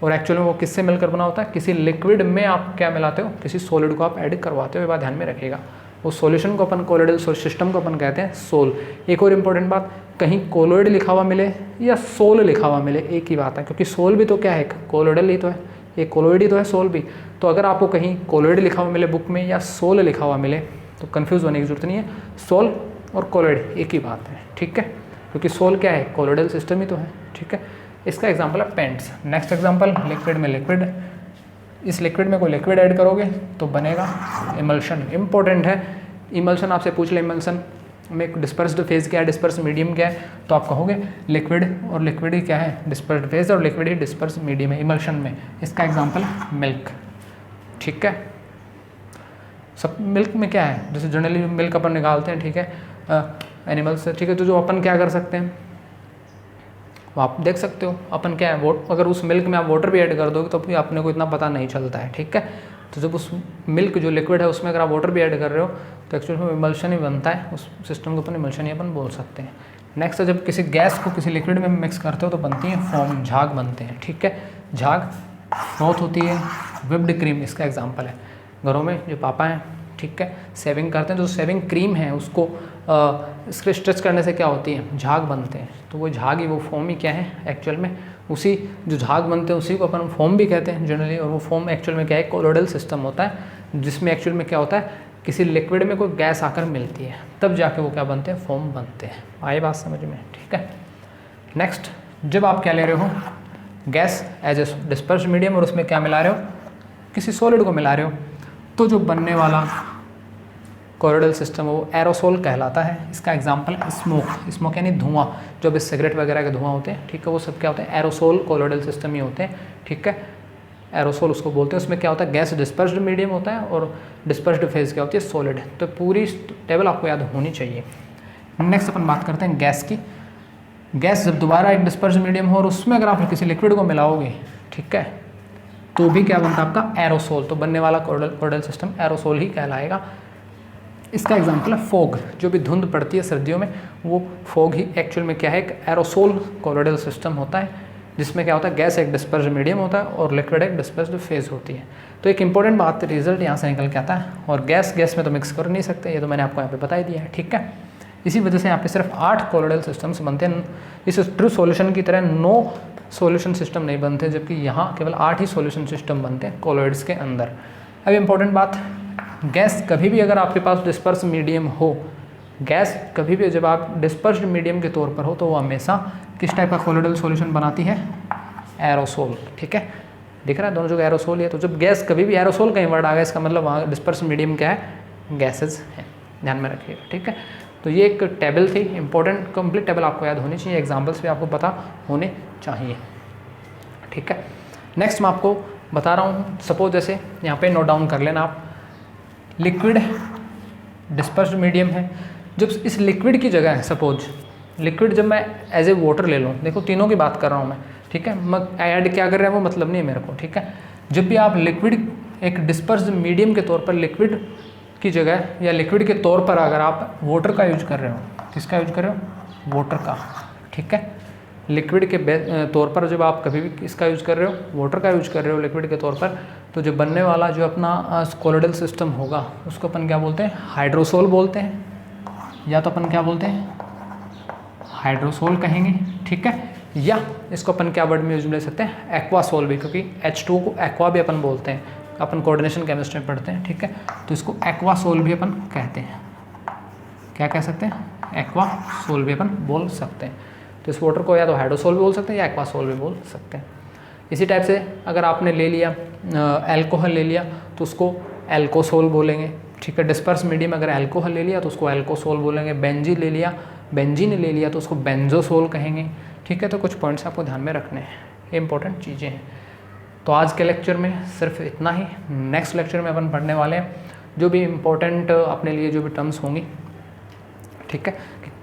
और एक्चुअल में वो किससे मिलकर बना होता है, किसी लिक्विड में आप क्या मिलाते हो, किसी सॉलिड को आप ऐड करवाते हो, ये बात ध्यान में रखिएगा। उस सॉल्यूशन को अपन कोलोइडल सिस्टम को अपन कहते हैं सोल। एक और इम्पॉर्टेंट बात, कहीं कोलोइड लिखा हुआ मिले या सोल लिखा हुआ मिले एक ही बात है, क्योंकि सोल भी तो क्या है, कोलोइडल ही तो है, एक कोलोइड ही तो है सोल भी। तो अगर आपको कहीं कोलोइड लिखा हुआ मिले बुक में या सोल लिखा हुआ मिले तो कन्फ्यूज़ होने की जरूरत नहीं है, सोल और कोलोइड एक ही बात है। ठीक है, क्योंकि सोल क्या है, कोलोइडल सिस्टम ही तो है। ठीक है, इसका एग्जाम्पल है पेंट्स। नेक्स्ट एग्जाम्पल लिक्विड में लिक्विड, इस लिक्विड में कोई लिक्विड ऐड करोगे तो बनेगा इमल्शन। इंपॉर्टेंट है, इमल्शन आपसे पूछ ले इमल्शन में डिस्पर्स्ड फेज क्या है, डिस्पर्स मीडियम क्या है, तो आप कहोगे लिक्विड, और लिक्विड ही क्या है, डिस्पर्स्ड फेज, और लिक्विड ही डिस्पर्स मीडियम है इमल्शन में। इसका एग्जांपल मिल्क। ठीक है, सब मिल्क में क्या है, जैसे जनरली मिल्क अपन निकालते हैं, ठीक है, एनिमल्स से। ठीक है, तो जो अपन क्या कर सकते हैं वो आप देख सकते हो, अपन क्या है वो, अगर उस मिल्क में आप वाटर भी ऐड कर दोगे तो भी अपने को इतना पता नहीं चलता है। ठीक है, तो जब उस मिल्क जो लिक्विड है उसमें अगर आप वाटर भी ऐड कर रहे हो तो एक्चुअली में इमल्शन ही बनता है, उस सिस्टम को अपन इमल्शन ही अपन बोल सकते हैं। नेक्स्ट है जब किसी गैस को किसी लिक्विड में मिक्स करते हो तो बनती है फोम, झाग बनते हैं। ठीक है, झाग फ्रॉथ होती है, व्हिप्ड क्रीम इसका एग्जाम्पल है। घरों में जो पापा हैं, ठीक है, सेविंग करते हैं, तो सेविंग क्रीम है उसको इसके स्ट्रेच करने से क्या होती है, झाग बनते हैं। तो वो झाग ही, वो फोम ही क्या है एक्चुअल में, उसी जो झाग बनते हैं उसी को अपन फोम भी कहते हैं जनरली। और वो फोम एक्चुअल में क्या है, कोलोइडल सिस्टम होता है, जिसमें एक्चुअल में क्या होता है, किसी लिक्विड में कोई गैस आकर मिलती है तब जाके वो क्या बनते हैं, फोम बनते हैं। आए बात समझ में? ठीक है, नेक्स्ट जब आप क्या ले रहे हो, gas as a dispersed medium और उसमें क्या मिला रहे हो, किसी सॉलिड को मिला रहे हो, तो जो बनने वाला कोलोइडल सिस्टम वो एरोसोल कहलाता है। इसका एग्जांपल स्मोक, स्मोक यानी धुआं, जो भी सिगरेट वगैरह के धुआं होते हैं, ठीक है, वो सब क्या होते हैं, एरोसोल कोलोइडल सिस्टम ही होते हैं। ठीक है, एरोसोल उसको बोलते हैं। उसमें क्या होता है, गैस डिस्पर्स्ड मीडियम होता है और डिस्पर्स्ड फेज क्या होती है, सॉलिड। तो पूरी टेबल आपको याद होनी चाहिए। नेक्स्ट अपन बात करते हैं गैस की। गैस जब दोबारा एक डिस्पर्स्ड मीडियम हो और उसमें अगर आप किसी लिक्विड को मिलाओगे, ठीक है, तो भी क्या बनता है आपका, एरोसोल। तो बनने वाला कोलोइडल सिस्टम एरोसोल ही कहलाएगा। इसका एग्जांपल है फोग, जो भी धुंध पड़ती है सर्दियों में, वो फोग ही एक्चुअल में क्या है, एक एरोसोल कोलोइडल सिस्टम होता है, जिसमें क्या होता है, गैस एक डिस्पर्स्ड मीडियम होता है और लिक्विड एक डिस्पर्स्ड फेज होती है। तो एक इंपॉर्टेंट बात, रिजल्ट यहाँ से निकल के आता है। और गैस में तो मिक्स कर नहीं सकते, ये तो मैंने आपको यहाँ पे बता ही दिया है। ठीक है, इसी वजह से यहाँ पे सिर्फ 8 कोलोइडल सिस्टम्स बनते हैं। इस ट्रू सॉल्यूशन की तरह 9 सॉल्यूशन सिस्टम नहीं बनते, जबकि यहाँ केवल 8 ही सॉल्यूशन सिस्टम बनते हैं कोलोइड्स के अंदर। अब इंपॉर्टेंट बात, गैस कभी भी अगर आपके पास डिस्पर्स मीडियम हो, गैस कभी भी जब आप डिस्पर्स्ड मीडियम के तौर पर हो तो वो हमेशा किस टाइप का कोलोइडल सॉल्यूशन बनाती है, एरोसोल। ठीक है, दिख रहा है दोनों जगह एरोसोल है। तो जब गैस कभी भी एरोसोल कहीं वर्ड आ गया, इसका मतलब वहाँ डिस्पर्स मीडियम क्या है, गैसेज है, ध्यान में रखिएगा। ठीक है, तो ये एक टेबल थी इंपॉर्टेंट, कंप्लीट टेबल आपको याद होनी चाहिए, एग्जाम्पल्स भी आपको पता होने चाहिए। ठीक है, नेक्स्ट मैं आपको बता रहा हूँ, सपोज जैसे यहाँ पे नोट डाउन कर लेना आप, लिक्विड डिस्पर्स्ड मीडियम है। जब इस लिक्विड की जगह है, सपोज लिक्विड जब मैं एज ए वाटर ले लूँ, देखो तीनों की बात कर रहा हूँ मैं, ठीक है, मैं ऐड क्या कर रहे हैं वो मतलब नहीं है मेरे को। ठीक है, जब भी आप लिक्विड एक डिस्पर्स्ड मीडियम के तौर पर लिक्विड की जगह या लिक्विड के तौर पर अगर आप वाटर का यूज कर रहे हो, किसका यूज कर रहे हो, वाटर का। ठीक है, लिक्विड के तौर पर जब आप कभी भी इसका यूज कर रहे हो, वाटर का यूज कर रहे हो लिक्विड के तौर पर, तो जो बनने वाला जो अपना कोलोइडल सिस्टम होगा उसको अपन क्या बोलते हैं, हाइड्रोसोल बोलते हैं, या तो अपन क्या बोलते हैं, हाइड्रोसोल कहेंगे। ठीक है, या इसको अपन क्या वर्ड में यूज में ले सकते हैं, एक्वासोल भी, क्योंकि H2 को एक्वा भी अपन बोलते हैं, अपन कोऑर्डिनेशन केमिस्ट्री में पढ़ते हैं। ठीक है, तो इसको एक्वासोल भी अपन कहते हैं। क्या कह सकते हैं, एक्वासोल भी अपन बोल सकते हैं। तो इस वाटर को या तो हाइड्रोसोल भी बोल सकते हैं या एक्वासोल भी बोल सकते हैं। इसी टाइप से अगर आपने ले लिया अल्कोहल ले लिया, तो उसको एल्कोसोल बोलेंगे, ठीक है। डिस्पर्स मीडियम अगर अल्कोहल ले लिया तो उसको एल्कोसोल बोलेंगे, बेंजीन ले लिया तो उसको बेंजोसोल कहेंगे, ठीक है। तो कुछ पॉइंट्स आपको ध्यान में रखने हैं, ये इंपॉर्टेंट चीज़ें हैं। तो आज के लेक्चर में सिर्फ इतना ही। नेक्स्ट लेक्चर में अपन पढ़ने वाले हैं जो भी इम्पोर्टेंट अपने लिए जो भी टर्म्स होंगी, ठीक है,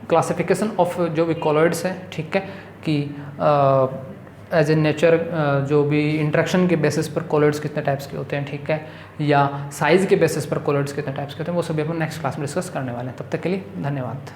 क्लासिफिकेशन ऑफ जो भी कॉलॉइड्स है, ठीक है, कि एज ए नेचर जो भी इंट्रैक्शन के बेसिस पर कॉलॉइड्स कितने टाइप्स के होते हैं, ठीक है, या साइज़ के बेसिस पर कॉलॉइड्स कितने टाइप्स के होते हैं, वो सभी अपन नेक्स्ट क्लास में डिस्कस करने वाले हैं। तब तक के लिए धन्यवाद।